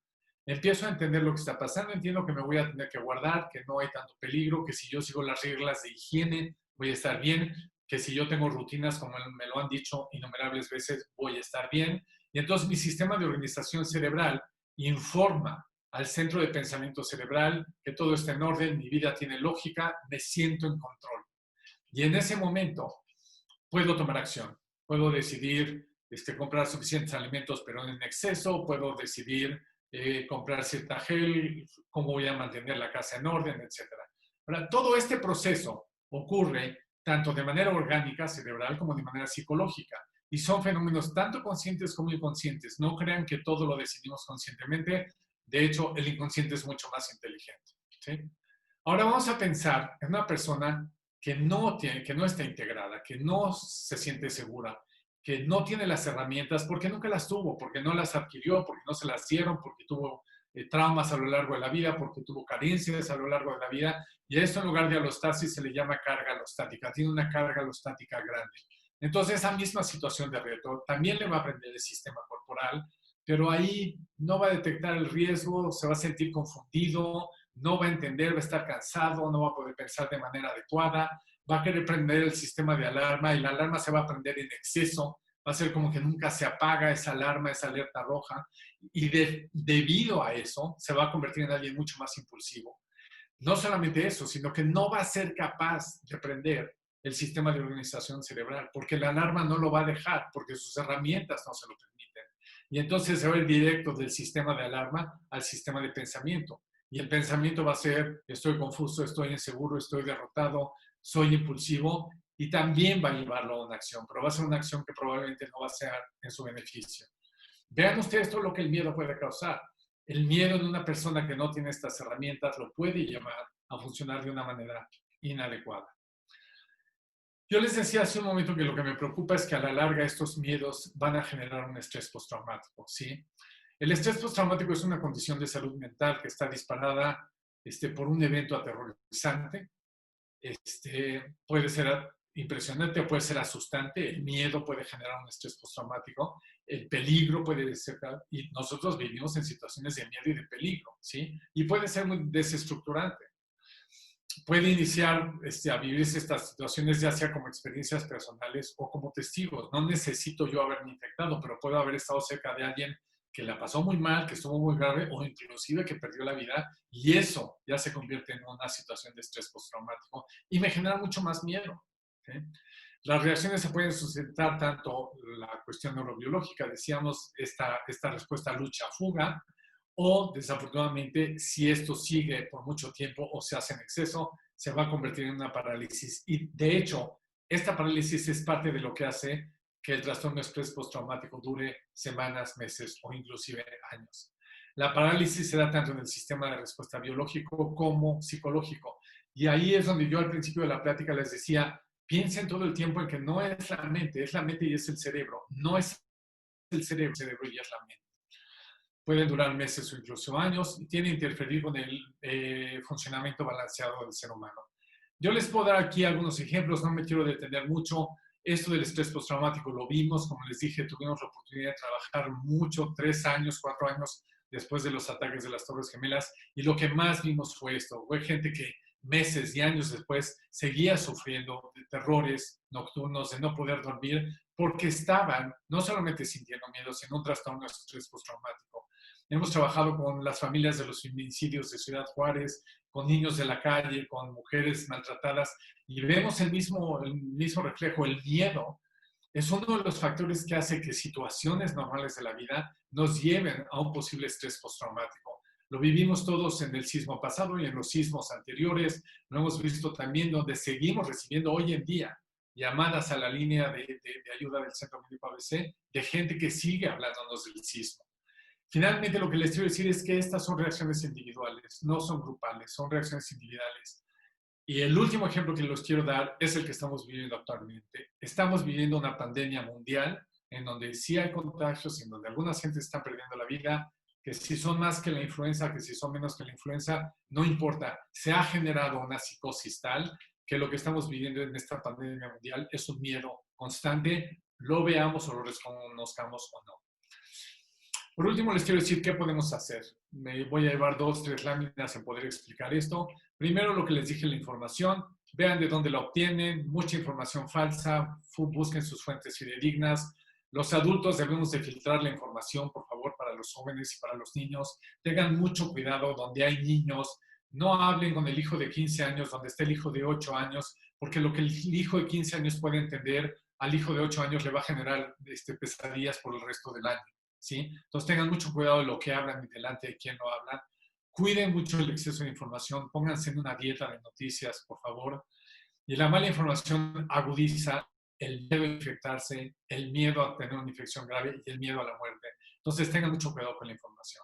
empiezo a entender lo que está pasando, entiendo que me voy a tener que guardar, que no hay tanto peligro, que si yo sigo las reglas de higiene voy a estar bien, que si yo tengo rutinas, como me lo han dicho innumerables veces, voy a estar bien. Y entonces mi sistema de organización cerebral informa al centro de pensamiento cerebral que todo está en orden, mi vida tiene lógica, me siento en control. Y en ese momento puedo tomar acción. Puedo decidir comprar suficientes alimentos, pero en exceso. Puedo decidir comprar cierta gel, cómo voy a mantener la casa en orden, etc. Ahora, todo este proceso ocurre tanto de manera orgánica, cerebral, como de manera psicológica. Y son fenómenos tanto conscientes como inconscientes. No crean que todo lo decidimos conscientemente. De hecho, el inconsciente es mucho más inteligente, ¿sí? Ahora vamos a pensar en una persona que no está integrada, que no se siente segura, que no tiene las herramientas porque nunca las tuvo, porque no las adquirió, porque no se las dieron, porque tuvo traumas a lo largo de la vida, porque tuvo carencias a lo largo de la vida, y a esto en lugar de alostasis se le llama carga alostática, tiene una carga alostática grande. Entonces esa misma situación de reto también le va a aprender el sistema corporal, pero ahí no va a detectar el riesgo, se va a sentir confundido, no va a entender, va a estar cansado, no va a poder pensar de manera adecuada, va a querer prender el sistema de alarma y la alarma se va a prender en exceso, va a ser como que nunca se apaga esa alarma, esa alerta roja, y debido a eso se va a convertir en alguien mucho más impulsivo. No solamente eso, sino que no va a ser capaz de prender el sistema de organización cerebral, porque la alarma no lo va a dejar, porque sus herramientas no se lo permiten. Y entonces se va a ir directo del sistema de alarma al sistema de pensamiento. Y el pensamiento va a ser, estoy confuso, estoy inseguro, estoy derrotado, soy impulsivo, y también va a llevarlo a una acción, pero va a ser una acción que probablemente no va a ser en su beneficio. Vean ustedes todo lo que el miedo puede causar. El miedo de una persona que no tiene estas herramientas lo puede llevar a funcionar de una manera inadecuada. Yo les decía hace un momento que lo que me preocupa es que a la larga estos miedos van a generar un estrés postraumático, ¿sí? El estrés postraumático es una condición de salud mental que está disparada por un evento aterrorizante. Puede ser impresionante, puede ser asustante, el miedo puede generar un estrés postraumático, el peligro puede ser, y nosotros vivimos en situaciones de miedo y de peligro, ¿sí? Y puede ser muy desestructurante. Puede iniciar a vivirse estas situaciones ya sea como experiencias personales o como testigos. No necesito yo haberme infectado, pero puedo haber estado cerca de alguien que la pasó muy mal, que estuvo muy grave o inclusive que perdió la vida, y eso ya se convierte en una situación de estrés postraumático y me genera mucho más miedo, ¿sí? Las reacciones se pueden sustentar tanto la cuestión neurobiológica, decíamos, esta respuesta lucha-fuga, o desafortunadamente, si esto sigue por mucho tiempo o se hace en exceso, se va a convertir en una parálisis. Y de hecho, esta parálisis es parte de lo que hace que el trastorno de estrés postraumático dure semanas, meses o inclusive años. La parálisis se da tanto en el sistema de respuesta biológico como psicológico. Y ahí es donde yo al principio de la plática les decía, piensen todo el tiempo en que no es la mente y es el cerebro. No es el cerebro y es la mente. Pueden durar meses o incluso años y tiene que interferir con el funcionamiento balanceado del ser humano. Yo les puedo dar aquí algunos ejemplos, no me quiero detener mucho. Esto del estrés postraumático lo vimos, como les dije, tuvimos la oportunidad de trabajar mucho, 3 años, 4 años después de los ataques de las Torres Gemelas, y lo que más vimos fue esto, fue gente que meses y años después seguía sufriendo de terrores nocturnos, de no poder dormir, porque estaban no solamente sintiendo miedo, sino un trastorno de estrés postraumático. Hemos trabajado con las familias de los feminicidios de Ciudad Juárez, con niños de la calle, con mujeres maltratadas, y vemos el mismo reflejo, el miedo. Es uno de los factores que hace que situaciones normales de la vida nos lleven a un posible estrés postraumático. Lo vivimos todos en el sismo pasado y en los sismos anteriores. Lo hemos visto también donde seguimos recibiendo hoy en día llamadas a la línea de ayuda del Centro Médico ABC de gente que sigue hablándonos del sismo. Finalmente, lo que les quiero decir es que estas son reacciones individuales, no son grupales, son reacciones individuales. Y el último ejemplo que les quiero dar es el que estamos viviendo actualmente. Estamos viviendo una pandemia mundial en donde sí hay contagios, en donde algunas gentes están perdiendo la vida, que si son más que la influenza, que si son menos que la influenza, no importa. Se ha generado una psicosis tal que lo que estamos viviendo en esta pandemia mundial es un miedo constante, lo veamos o lo reconozcamos o no. Por último, les quiero decir qué podemos hacer. Me voy a llevar 2 o 3 láminas en poder explicar esto. Primero, lo que les dije, la información. Vean de dónde la obtienen. Mucha información falsa. Busquen sus fuentes fidedignas. Los adultos debemos de filtrar la información, por favor, para los jóvenes y para los niños. Tengan mucho cuidado donde hay niños. No hablen con el hijo de 15 años, donde está el hijo de 8 años, porque lo que el hijo de 15 años puede entender, al hijo de 8 años le va a generar pesadillas por el resto del año. ¿Sí? Entonces tengan mucho cuidado de lo que hablan y delante de quién lo hablan. Cuiden mucho el exceso de información, pónganse en una dieta de noticias, por favor. Y la mala información agudiza el miedo a infectarse, el miedo a tener una infección grave y el miedo a la muerte. Entonces tengan mucho cuidado con la información.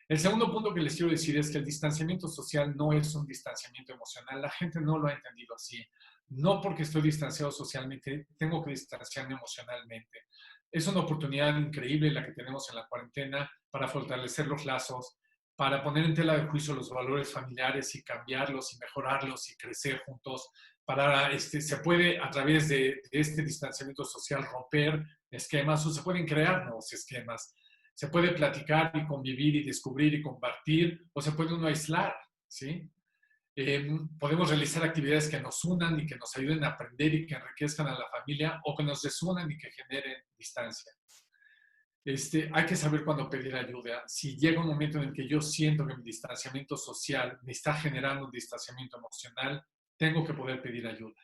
El segundo punto que les quiero decir es que el distanciamiento social no es un distanciamiento emocional. La gente no lo ha entendido así. No porque estoy distanciado socialmente, tengo que distanciarme emocionalmente. Es una oportunidad increíble la que tenemos en la cuarentena para fortalecer los lazos, para poner en tela de juicio los valores familiares y cambiarlos y mejorarlos y crecer juntos. Se puede, a través de este distanciamiento social, romper esquemas o se pueden crear nuevos esquemas. Se puede platicar y convivir y descubrir y compartir o se puede uno aislar, ¿sí? Podemos realizar actividades que nos unan y que nos ayuden a aprender y que enriquezcan a la familia o que nos desunan y que generen distancia. Hay que saber cuándo pedir ayuda. Si llega un momento en el que yo siento que mi distanciamiento social me está generando un distanciamiento emocional, tengo que poder pedir ayuda.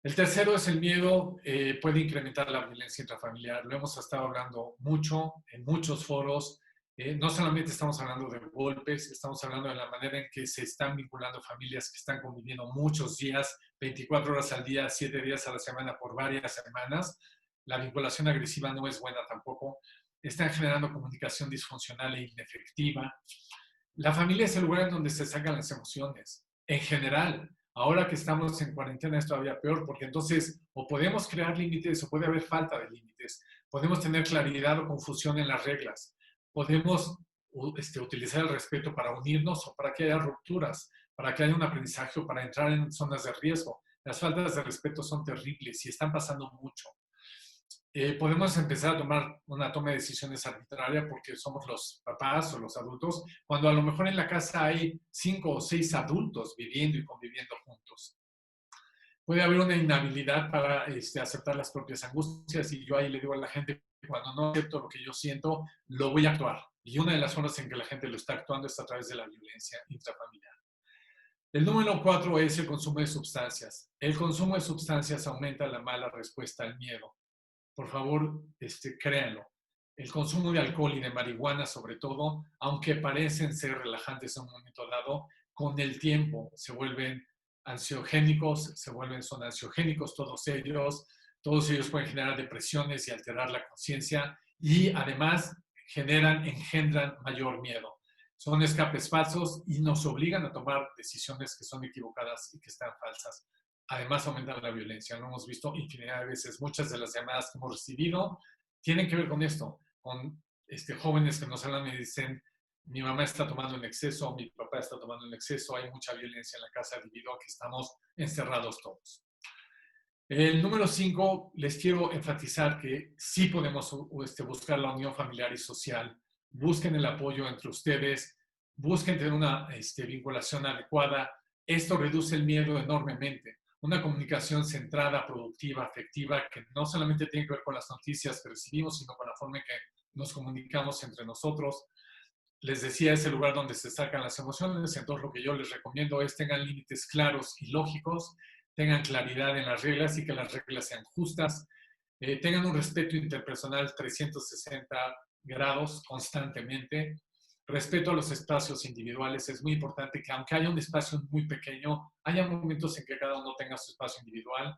El tercero es el miedo, puede incrementar la violencia intrafamiliar. Lo hemos estado hablando mucho en muchos foros. No solamente estamos hablando de golpes, estamos hablando de la manera en que se están vinculando familias que están conviviendo muchos días, 24 horas al día, 7 días a la semana por varias semanas. La vinculación agresiva no es buena tampoco. Están generando comunicación disfuncional e inefectiva. La familia es el lugar en donde se sacan las emociones. En general, ahora que estamos en cuarentena es todavía peor, porque entonces o podemos crear límites o puede haber falta de límites. Podemos tener claridad o confusión en las reglas. Podemos utilizar el respeto para unirnos o para que haya rupturas, para que haya un aprendizaje o para entrar en zonas de riesgo. Las faltas de respeto son terribles y están pasando mucho. Podemos empezar a tomar una toma de decisiones arbitraria porque somos los papás o los adultos, cuando a lo mejor en la casa hay 5 o 6 adultos viviendo y conviviendo juntos. Puede haber una inhabilidad para aceptar las propias angustias y yo ahí le digo a la gente, cuando no acepto lo que yo siento, lo voy a actuar. Y una de las formas en que la gente lo está actuando es a través de la violencia intrafamiliar. El número 4 es el consumo de sustancias. El consumo de sustancias aumenta la mala respuesta al miedo. Por favor, créanlo. El consumo de alcohol y de marihuana, sobre todo, aunque parecen ser relajantes en un momento dado, con el tiempo se vuelven ansiogénicos, son ansiogénicos todos ellos pueden generar depresiones y alterar la conciencia y además engendran mayor miedo. Son escapes falsos y nos obligan a tomar decisiones que son equivocadas y que están falsas. Además aumentan la violencia, lo hemos visto infinidad de veces. Muchas de las llamadas que hemos recibido tienen que ver con esto, con jóvenes que nos hablan y dicen, mi mamá está tomando en exceso, mi papá está tomando en exceso, hay mucha violencia en la casa debido a que estamos encerrados todos. El número 5, les quiero enfatizar que sí podemos buscar la unión familiar y social. Busquen el apoyo entre ustedes, busquen tener una vinculación adecuada. Esto reduce el miedo enormemente. una comunicación centrada, productiva, afectiva, que no solamente tiene que ver con las noticias que recibimos, sino con la forma en que nos comunicamos entre nosotros. Les decía, es el lugar donde se sacan las emociones, entonces lo que yo les recomiendo es tengan límites claros y lógicos, tengan claridad en las reglas y que las reglas sean justas, tengan un respeto interpersonal 360 grados constantemente, respeto a los espacios individuales. Es muy importante que aunque haya un espacio muy pequeño, haya momentos en que cada uno tenga su espacio individual,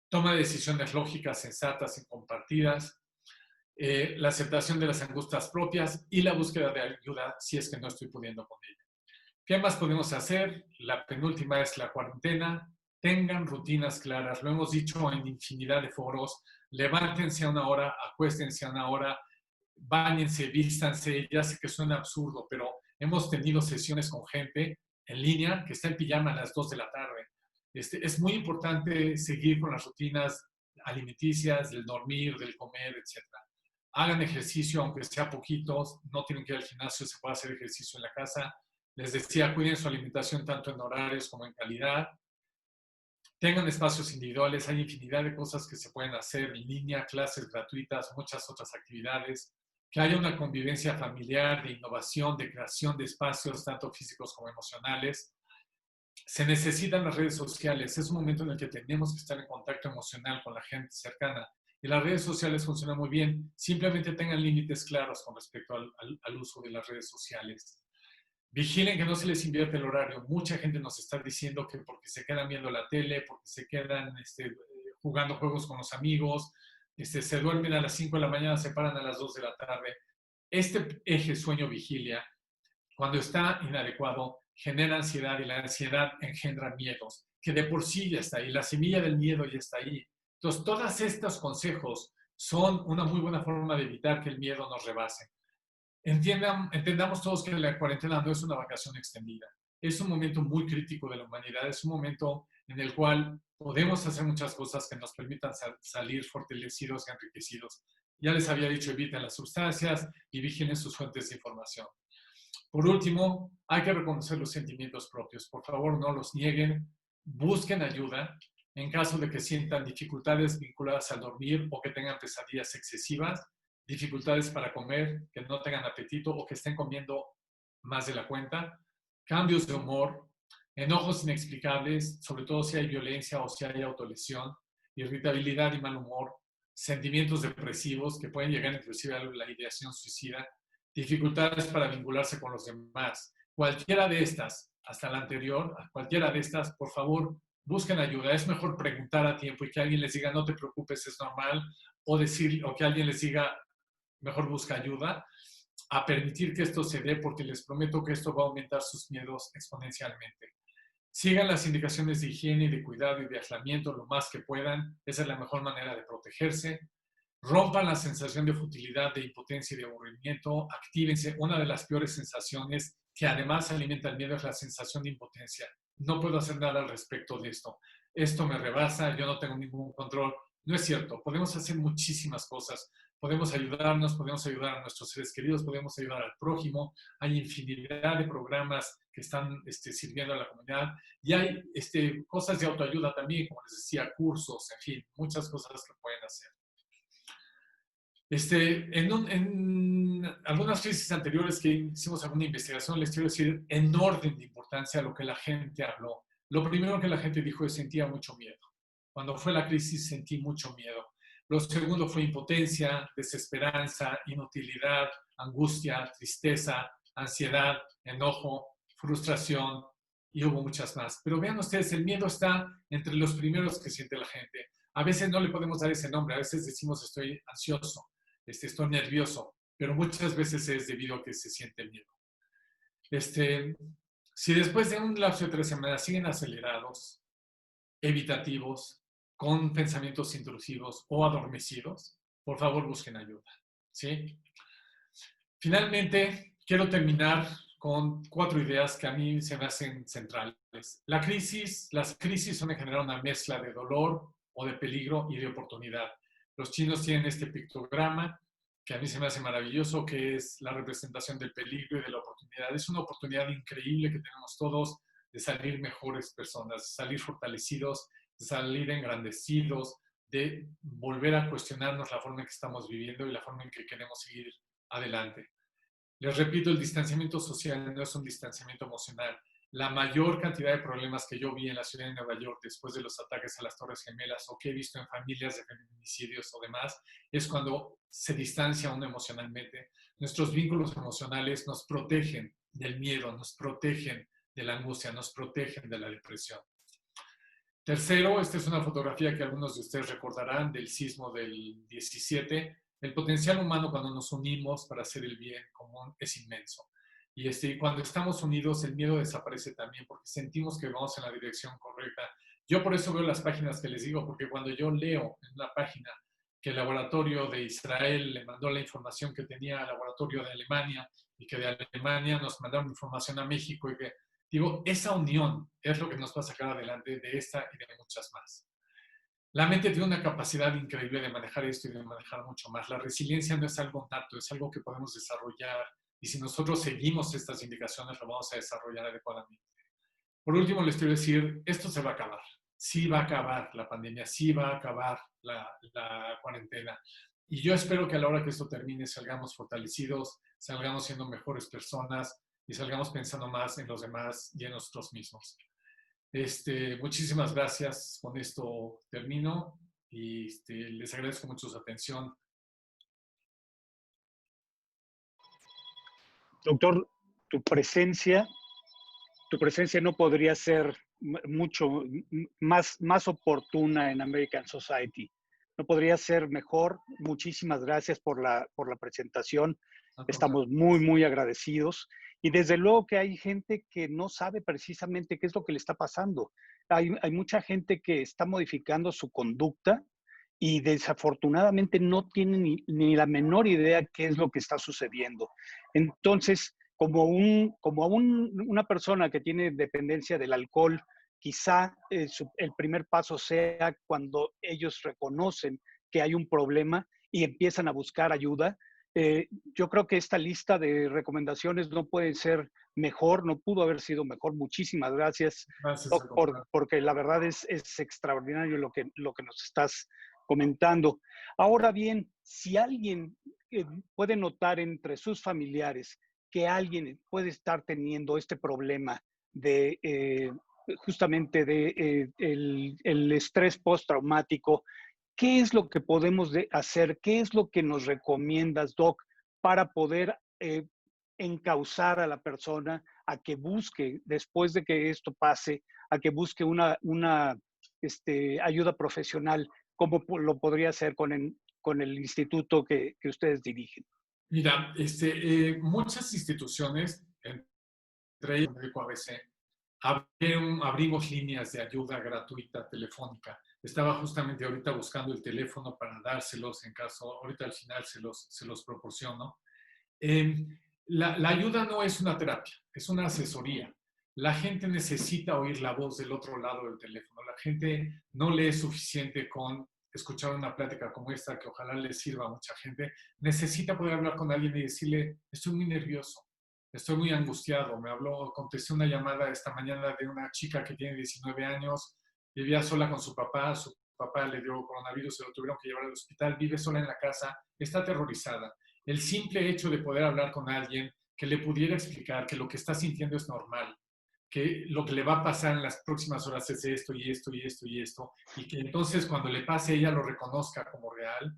toma de decisiones lógicas, sensatas y compartidas, la aceptación de las angustias propias y la búsqueda de ayuda si es que no estoy pudiendo con ella. ¿Qué más podemos hacer? La penúltima es la cuarentena. Tengan rutinas claras. Lo hemos dicho en infinidad de foros. Levántense a una hora, acuéstense a una hora, báñense, vístanse. Ya sé que suena absurdo, pero hemos tenido sesiones con gente en línea que está en pijama a las 2 de la tarde. Es muy importante seguir con las rutinas alimenticias, del dormir, del comer, etc. Hagan ejercicio, aunque sea poquitos, no tienen que ir al gimnasio, se puede hacer ejercicio en la casa. Les decía, cuiden su alimentación tanto en horarios como en calidad. Tengan espacios individuales, hay infinidad de cosas que se pueden hacer en línea, clases gratuitas, muchas otras actividades. Que haya una convivencia familiar, de innovación, de creación de espacios, tanto físicos como emocionales. Se necesitan las redes sociales, es un momento en el que tenemos que estar en contacto emocional con la gente cercana. Y las redes sociales funcionan muy bien, simplemente tengan límites claros con respecto al uso de las redes sociales. Vigilen que no se les invierte el horario. Mucha gente nos está diciendo que porque se quedan viendo la tele, porque se quedan jugando juegos con los amigos, se duermen a las 5 de la mañana, se paran a las 2 de la tarde. Este eje sueño-vigilia, cuando está inadecuado, genera ansiedad y la ansiedad engendra miedos, que de por sí ya está ahí. La semilla del miedo ya está ahí. Entonces, todos estos consejos son una muy buena forma de evitar que el miedo nos rebase. Entendamos todos que la cuarentena no es una vacación extendida. Es un momento muy crítico de la humanidad. Es un momento en el cual podemos hacer muchas cosas que nos permitan salir fortalecidos y enriquecidos. Ya les había dicho, eviten las sustancias y vigilen sus fuentes de información. Por último, hay que reconocer los sentimientos propios. Por favor, no los nieguen. Busquen ayuda en caso de que sientan dificultades vinculadas al dormir o que tengan pesadillas excesivas, dificultades para comer, que no tengan apetito o que estén comiendo más de la cuenta, cambios de humor, enojos inexplicables, sobre todo si hay violencia o si hay autolesión, irritabilidad y mal humor, sentimientos depresivos que pueden llegar inclusive a la ideación suicida, dificultades para vincularse con los demás. Cualquiera de estas, hasta la anterior, cualquiera de estas, por favor, busquen ayuda. Es mejor preguntar a tiempo y que alguien les diga, no te preocupes, es normal, o que alguien les diga, mejor busca ayuda, a permitir que esto se dé, porque les prometo que esto va a aumentar sus miedos exponencialmente. Sigan las indicaciones de higiene y de cuidado y de aislamiento lo más que puedan. Esa es la mejor manera de protegerse. Rompan la sensación de futilidad, de impotencia y de aburrimiento. Actívense. Una de las peores sensaciones que además alimenta el miedo es la sensación de impotencia. No puedo hacer nada al respecto de esto. Esto me rebasa, yo no tengo ningún control. No es cierto. Podemos hacer muchísimas cosas. Podemos ayudarnos, podemos ayudar a nuestros seres queridos, podemos ayudar al prójimo. Hay infinidad de programas que están sirviendo a la comunidad. Y hay cosas de autoayuda también, como les decía, cursos, en fin, muchas cosas que pueden hacer. En algunas crisis anteriores que hicimos alguna investigación, les quiero decir en orden de importancia lo que la gente habló. Lo primero que la gente dijo es sentía mucho miedo. Cuando fue la crisis sentí mucho miedo. Lo segundo fue impotencia, desesperanza, inutilidad, angustia, tristeza, ansiedad, enojo, frustración y hubo muchas más. Pero vean ustedes, el miedo está entre los primeros que siente la gente. A veces no le podemos dar ese nombre, a veces decimos estoy ansioso, estoy nervioso, pero muchas veces es debido a que se siente miedo. Si después de un lapso de 3 semanas siguen acelerados, evitativos, con pensamientos intrusivos o adormecidos, por favor busquen ayuda, ¿sí? Finalmente, quiero terminar con 4 ideas que a mí se me hacen centrales. Las crisis son en general una mezcla de dolor o de peligro y de oportunidad. Los chinos tienen este pictograma que a mí se me hace maravilloso, que es la representación del peligro y de la oportunidad. Es una oportunidad increíble que tenemos todos de salir mejores personas, de salir fortalecidos, de salir engrandecidos, de volver a cuestionarnos la forma en que estamos viviendo y la forma en que queremos seguir adelante. Les repito, el distanciamiento social no es un distanciamiento emocional. La mayor cantidad de problemas que yo vi en la ciudad de Nueva York después de los ataques a las Torres Gemelas o que he visto en familias de feminicidios o demás, es cuando se distancia uno emocionalmente. Nuestros vínculos emocionales nos protegen del miedo, nos protegen de la angustia, nos protegen de la depresión. Tercero, esta es una fotografía que algunos de ustedes recordarán del sismo del 17. El potencial humano cuando nos unimos para hacer el bien común es inmenso. Y cuando estamos unidos, el miedo desaparece también porque sentimos que vamos en la dirección correcta. Yo por eso veo las páginas que les digo, porque cuando yo leo en una página que el laboratorio de Israel le mandó la información que tenía al laboratorio de Alemania y que de Alemania nos mandaron información a México y que, digo, esa unión es lo que nos va a sacar adelante de esta y de muchas más. La mente tiene una capacidad increíble de manejar esto y de manejar mucho más. La resiliencia no es algo nato, es algo que podemos desarrollar y si nosotros seguimos estas indicaciones lo vamos a desarrollar adecuadamente. Por último, les quiero decir, esto se va a acabar. Sí va a acabar la pandemia, sí va a acabar la cuarentena. Y yo espero que a la hora que esto termine salgamos fortalecidos, salgamos siendo mejores personas y salgamos pensando más en los demás y en nosotros mismos. Muchísimas gracias. Con esto termino y les agradezco mucho su atención. Doctor, tu presencia no podría ser mucho más oportuna en American Society. No podría ser mejor. Muchísimas gracias por la presentación. Estamos muy agradecidos. Y desde luego que hay gente que no sabe precisamente qué es lo que le está pasando. Hay mucha gente que está modificando su conducta y desafortunadamente no tiene ni la menor idea qué es lo que está sucediendo. Entonces, como una persona que tiene dependencia del alcohol, quizá el primer paso sea cuando ellos reconocen que hay un problema y empiezan a buscar ayuda. Yo creo que esta lista de recomendaciones no puede ser mejor, no pudo haber sido mejor. Muchísimas gracias, Doc, porque la verdad es extraordinario lo que nos estás comentando. Ahora bien, si alguien puede notar entre sus familiares que alguien puede estar teniendo este problema de justamente el estrés postraumático, ¿qué es lo que podemos hacer? ¿Qué es lo que nos recomiendas, Doc, para poder encauzar a la persona a que busque, después de que esto pase, a que busque una ayuda profesional? ¿Cómo lo podría hacer con el instituto que ustedes dirigen? Mira, muchas instituciones, entre ellas el médico ABC, abrimos líneas de ayuda gratuita telefónica. Estaba justamente ahorita buscando el teléfono para dárselos en caso, ahorita al final se los proporciono. La ayuda no es una terapia, es una asesoría. La gente necesita oír la voz del otro lado del teléfono. La gente no le es suficiente con escuchar una plática como esta, que ojalá le sirva a mucha gente. Necesita poder hablar con alguien y decirle, estoy muy nervioso, estoy muy angustiado. Contesté una llamada esta mañana de una chica que tiene 19 años, vivía sola con su papá le dio coronavirus, se lo tuvieron que llevar al hospital, vive sola en la casa, está aterrorizada. El simple hecho de poder hablar con alguien que le pudiera explicar que lo que está sintiendo es normal, que lo que le va a pasar en las próximas horas es esto y esto y esto y esto, y que entonces cuando le pase ella lo reconozca como real,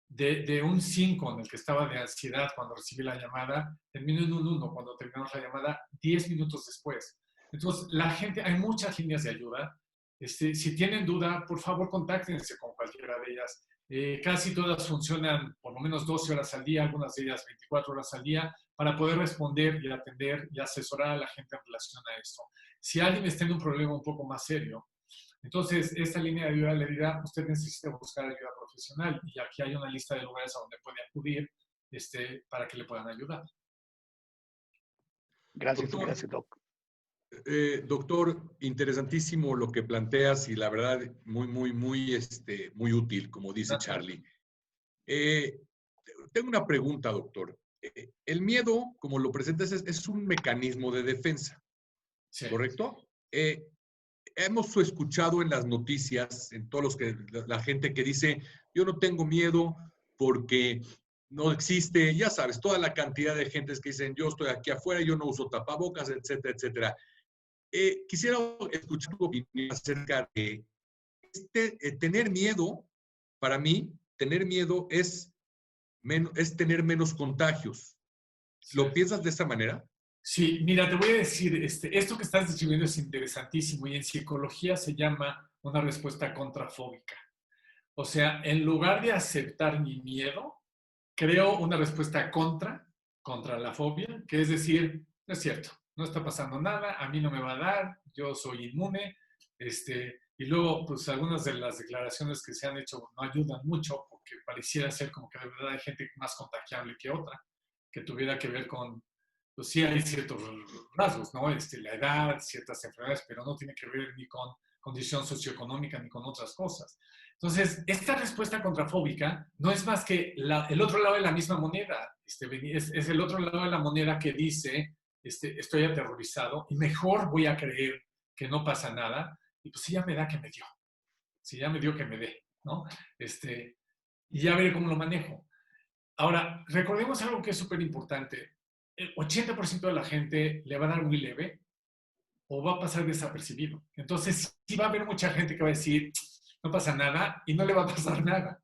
de un 5 en el que estaba de ansiedad cuando recibí la llamada, terminó en un 1 cuando terminamos la llamada 10 minutos después. Entonces, la gente, hay muchas líneas de ayuda. Si tienen duda, por favor, contáctense con cualquiera de ellas. Casi todas funcionan por lo menos 12 horas al día, algunas de ellas 24 horas al día, para poder responder y atender y asesorar a la gente en relación a esto. Si alguien está en un problema un poco más serio, entonces esta línea de ayuda le dirá, usted necesita buscar ayuda profesional y aquí hay una lista de lugares a donde puede acudir para que le puedan ayudar. Gracias, gracias, Doc. Doctor, interesantísimo lo que planteas y la verdad muy útil, como dice Charlie. Tengo una pregunta, doctor. El miedo, como lo presentas, es un mecanismo de defensa, sí. ¿Correcto? hemos escuchado en las noticias, en todos los que, la gente que dice, yo no tengo miedo porque no existe, ya sabes, toda la cantidad de gentes que dicen, yo estoy aquí afuera, yo no uso tapabocas, etcétera, etcétera. Quisiera escuchar tu opinión acerca de tener miedo. Para mí, tener miedo es tener menos contagios. ¿Lo piensas de esta manera? Sí, mira, te voy a decir, esto que estás describiendo es interesantísimo y en psicología se llama una respuesta contrafóbica. O sea, en lugar de aceptar mi miedo, creo una respuesta contra la fobia, que es decir, no es cierto, no está pasando nada, a mí no me va a dar, yo soy inmune, y luego, pues algunas de las declaraciones que se han hecho no ayudan mucho porque pareciera ser como que de verdad hay gente más contagiable que otra, que tuviera que ver con, pues sí hay ciertos rasgos, ¿no? La edad, ciertas enfermedades, pero no tiene que ver ni con condición socioeconómica ni con otras cosas. Entonces, esta respuesta contrafóbica no es más que el otro lado de la misma moneda. Es el otro lado de la moneda que dice, estoy aterrorizado y mejor voy a creer que no pasa nada. Y pues si ya me da, que me dio. Si ya me dio, que me dé, ¿no? Y ya veré cómo lo manejo. Ahora, recordemos algo que es súper importante. El 80% de la gente le va a dar muy leve o va a pasar desapercibido. Entonces, sí va a haber mucha gente que va a decir, no pasa nada y no le va a pasar nada.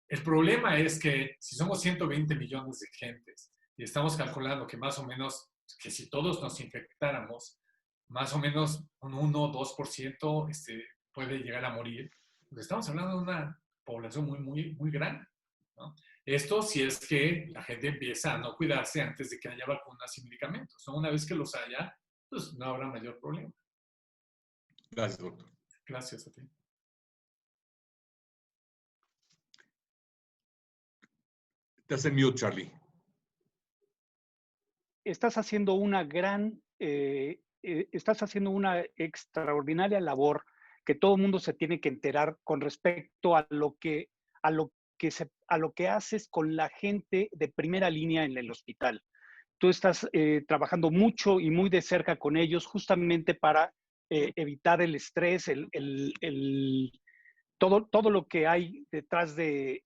El problema es que si somos 120 millones de gentes y estamos calculando que más o menos, que si todos nos infectáramos, más o menos un 1 o 2% puede llegar a morir, pues estamos hablando de una población muy, muy, muy grande, ¿no? Esto si es que la gente empieza a no cuidarse antes de que haya vacunas y medicamentos, ¿no? Una vez que los haya, pues no habrá mayor problema. Gracias, doctor. Gracias a ti. Estás en mute, Charlie. Estás haciendo estás haciendo una extraordinaria labor que todo el mundo se tiene que enterar con respecto a lo que haces con la gente de primera línea en el hospital. Tú estás trabajando mucho y muy de cerca con ellos justamente para evitar el estrés, todo lo que hay detrás de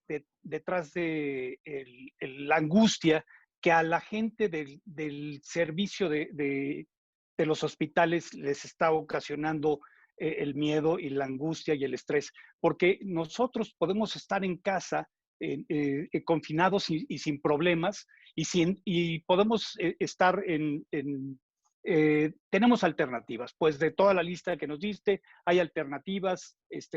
la angustia que a la gente del servicio de los hospitales les está ocasionando el miedo y la angustia y el estrés. Porque nosotros podemos estar en casa confinados y sin problemas y podemos estar tenemos alternativas, pues de toda la lista que nos diste, hay alternativas,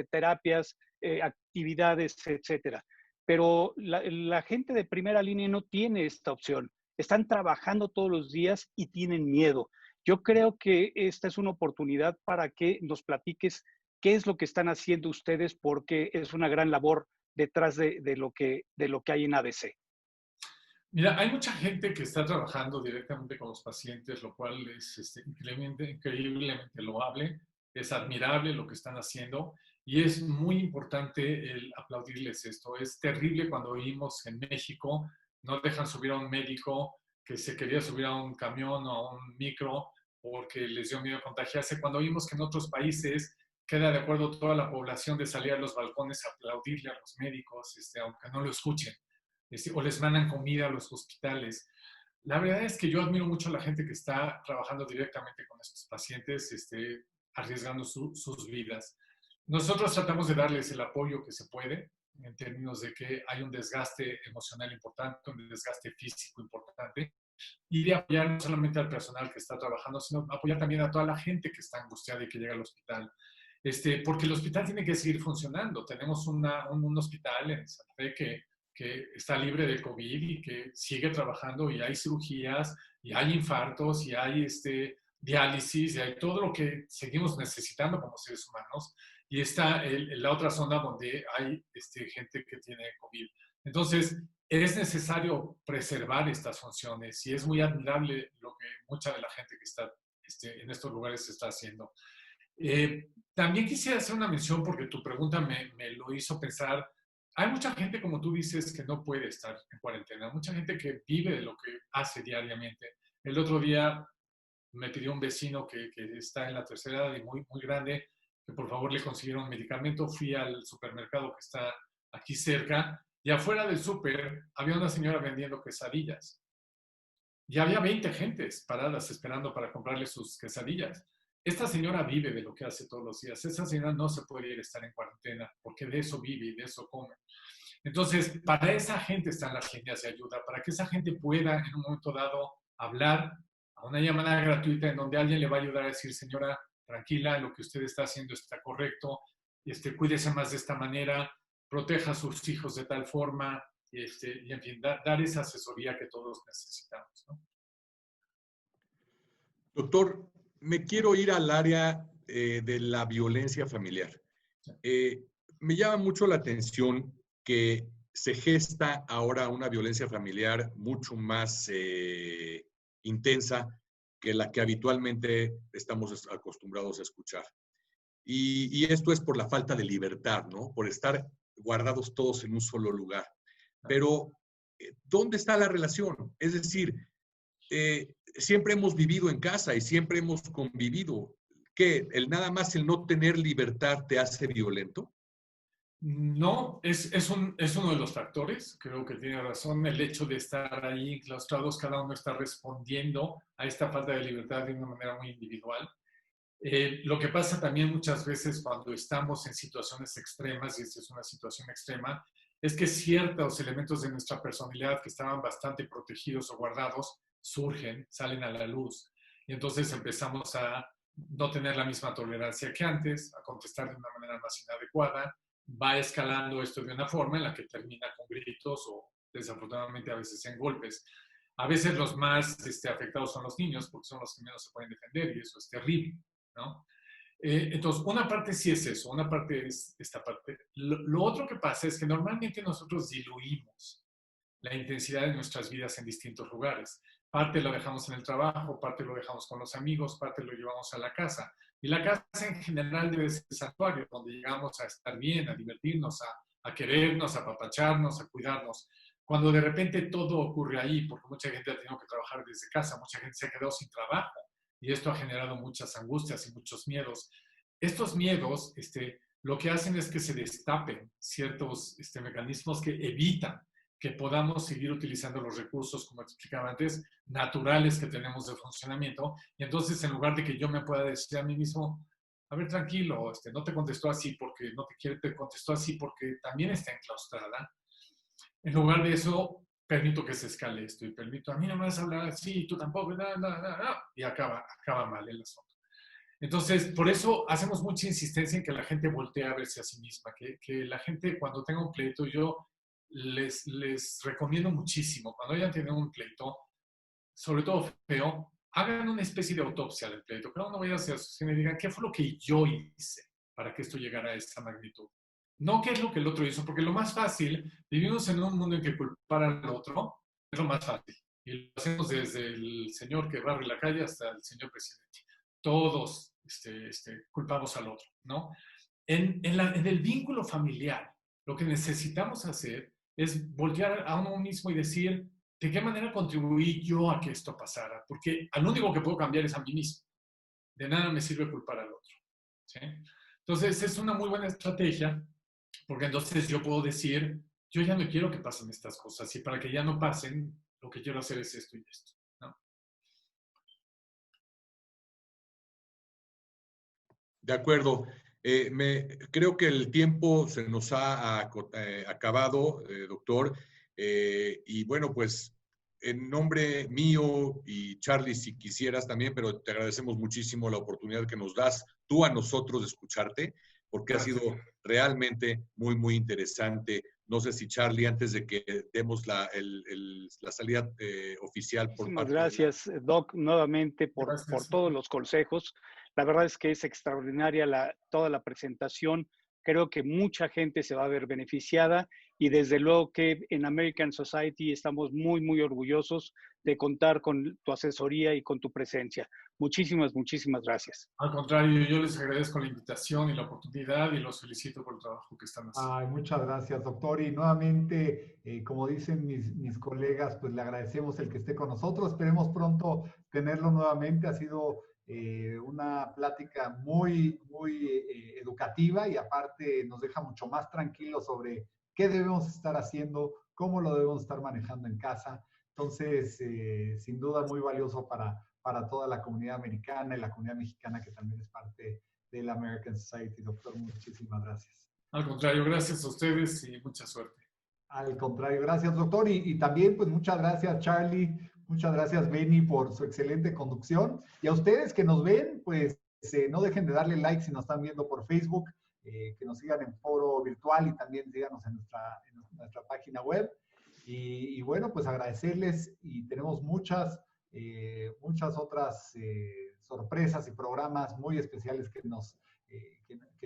terapias, actividades, etcétera. Pero la gente de primera línea no tiene esta opción. Están trabajando todos los días y tienen miedo. Yo creo que esta es una oportunidad para que nos platiques qué es lo que están haciendo ustedes, porque es una gran labor detrás de lo que hay en ADC. Mira, hay mucha gente que está trabajando directamente con los pacientes, lo cual es increíblemente loable, es admirable lo que están haciendo y es muy importante el aplaudirles esto. Es terrible cuando oímos en México no dejan subir a un médico que se quería subir a un camión o a un micro porque les dio miedo contagiarse, cuando oímos que en otros países queda de acuerdo toda la población de salir a los balcones a aplaudirle a los médicos, aunque no lo escuchen. O les mandan comida a los hospitales. La verdad es que yo admiro mucho a la gente que está trabajando directamente con estos pacientes, arriesgando sus vidas. Nosotros tratamos de darles el apoyo que se puede, en términos de que hay un desgaste emocional importante, un desgaste físico importante, y de apoyar no solamente al personal que está trabajando, sino apoyar también a toda la gente que está angustiada y que llega al hospital. Porque el hospital tiene que seguir funcionando. Tenemos un hospital en Santa Fe que está libre de COVID y que sigue trabajando y hay cirugías y hay infartos y hay diálisis y hay todo lo que seguimos necesitando como seres humanos. Y está la otra zona donde hay gente que tiene COVID. Entonces, es necesario preservar estas funciones y es muy admirable lo que mucha de la gente que está en estos lugares está haciendo. También quisiera hacer una mención porque tu pregunta me lo hizo pensar. Hay mucha gente, como tú dices, que no puede estar en cuarentena, mucha gente que vive de lo que hace diariamente. El otro día Me pidió un vecino que está en la tercera edad y muy, muy grande, que por favor le consiguiera un medicamento. Fui al supermercado que está aquí cerca y afuera del súper había una señora vendiendo quesadillas. Y había 20 gentes paradas esperando para comprarle sus quesadillas. Esta señora vive de lo que hace todos los días. Esa señora no se puede ir a estar en cuarentena porque de eso vive y de eso come. Entonces, para esa gente están las líneas de ayuda, para que esa gente pueda en un momento dado hablar a una llamada gratuita en donde alguien le va a ayudar a decir, señora, tranquila, lo que usted está haciendo está correcto, cuídese más de esta manera, proteja a sus hijos de tal forma, y en fin, dar esa asesoría que todos necesitamos, ¿no? Doctor, me quiero ir al área de la violencia familiar. Me llama mucho la atención que se gesta ahora una violencia familiar mucho más intensa que la que habitualmente estamos acostumbrados a escuchar. Y esto es por la falta de libertad, ¿no? Por estar guardados todos en un solo lugar. Pero, ¿dónde está la relación? Es decir, siempre hemos vivido en casa y siempre hemos convivido. ¿Qué? Nada más el no tener libertad te hace violento? No, es uno de los factores. Creo que tiene razón. El hecho de estar ahí enclaustrados, cada uno está respondiendo a esta falta de libertad de una manera muy individual. Lo que pasa también muchas veces cuando estamos en situaciones extremas, y esta es una situación extrema, es que ciertos elementos de nuestra personalidad que estaban bastante protegidos o guardados surgen, salen a la luz. Y entonces empezamos a no tener la misma tolerancia que antes, a contestar de una manera más inadecuada. Va escalando esto de una forma en la que termina con gritos o desafortunadamente a veces en golpes. A veces los más afectados son los niños porque son los que menos se pueden defender y eso es terrible, ¿no? Entonces, una parte sí es eso, una parte es esta parte. Lo otro que pasa es que normalmente nosotros diluimos la intensidad de nuestras vidas en distintos lugares. Parte lo dejamos en el trabajo, parte lo dejamos con los amigos, parte lo llevamos a la casa. Y la casa en general debe ser el santuario donde llegamos a estar bien, a divertirnos, a querernos, a apapacharnos, a cuidarnos. Cuando de repente todo ocurre ahí, porque mucha gente ha tenido que trabajar desde casa, mucha gente se ha quedado sin trabajo, y esto ha generado muchas angustias y muchos miedos. Estos miedos lo que hacen es que se destapen ciertos mecanismos que evitan que podamos seguir utilizando los recursos, como explicaba antes, naturales que tenemos de funcionamiento. Y entonces, en lugar de que yo me pueda decir a mí mismo, a ver, tranquilo, no te contestó así porque no te quiere, te contestó así porque también está enclaustrada. En lugar de eso, permito que se escale esto y permito, a mí no me vas a hablar así, tú tampoco, y acaba mal el asunto. Entonces, por eso hacemos mucha insistencia en que la gente voltee a verse a sí misma, que la gente cuando tenga un pleito, yo les recomiendo muchísimo, cuando hayan tenido un pleito, sobre todo feo, hagan una especie de autopsia del pleito. Cada uno vaya hacia su cine y digan, ¿qué fue lo que yo hice para que esto llegara a esta magnitud? No qué es lo que el otro hizo, porque lo más fácil, vivimos en un mundo en que culpar al otro es lo más fácil. Y lo hacemos desde el señor que barre la calle hasta el señor presidente. Todos culpamos al otro, ¿no? En el vínculo familiar, lo que necesitamos hacer es voltear a uno mismo y decir, ¿de qué manera contribuí yo a que esto pasara? Porque al único que puedo cambiar es a mí mismo. De nada me sirve culpar al otro, ¿sí? Entonces, es una muy buena estrategia, porque entonces yo puedo decir, yo ya no quiero que pasen estas cosas, y para que ya no pasen, lo que quiero hacer es esto y esto, ¿no? De acuerdo. Creo que el tiempo se nos ha acabado, doctor. Y bueno, pues en nombre mío y Charlie, si quisieras también, pero te agradecemos muchísimo la oportunidad que nos das tú a nosotros de escucharte, porque ha sido realmente muy, muy interesante. No sé si Charlie, antes de que demos la salida oficial por parte gracias, Doc, nuevamente por Gracias. todos los consejos. La verdad es que es extraordinaria toda la presentación, Creo que mucha gente se va a ver beneficiada y desde luego que en American Society estamos muy, muy orgullosos de contar con tu asesoría y con tu presencia. Muchísimas, muchísimas gracias. Al contrario, yo les agradezco la invitación y la oportunidad y los felicito por el trabajo que están haciendo. Ay, muchas gracias, doctor. Y nuevamente, como dicen mis colegas, pues le agradecemos el que esté con nosotros. Esperemos pronto tenerlo nuevamente. Ha sido una plática muy, muy educativa y aparte nos deja mucho más tranquilos sobre qué debemos estar haciendo, cómo lo debemos estar manejando en casa. Entonces, sin duda, muy valioso para toda la comunidad americana y la comunidad mexicana que también es parte de la American Society. Doctor, muchísimas gracias. Al contrario, gracias a ustedes y mucha suerte. Al contrario, gracias, doctor. Y también, pues, muchas gracias, Charlie. Muchas gracias, Benny, por su excelente conducción. Y a ustedes que nos ven, pues, no dejen de darle like si nos están viendo por Facebook, que nos sigan en Foro Virtual y también síganos en nuestra página web. Y bueno, pues agradecerles y tenemos muchas otras sorpresas y programas muy especiales que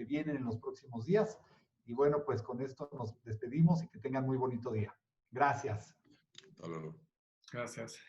vienen en los próximos días. Y bueno, pues con esto nos despedimos y que tengan muy bonito día. Gracias. Hasta luego. Gracias.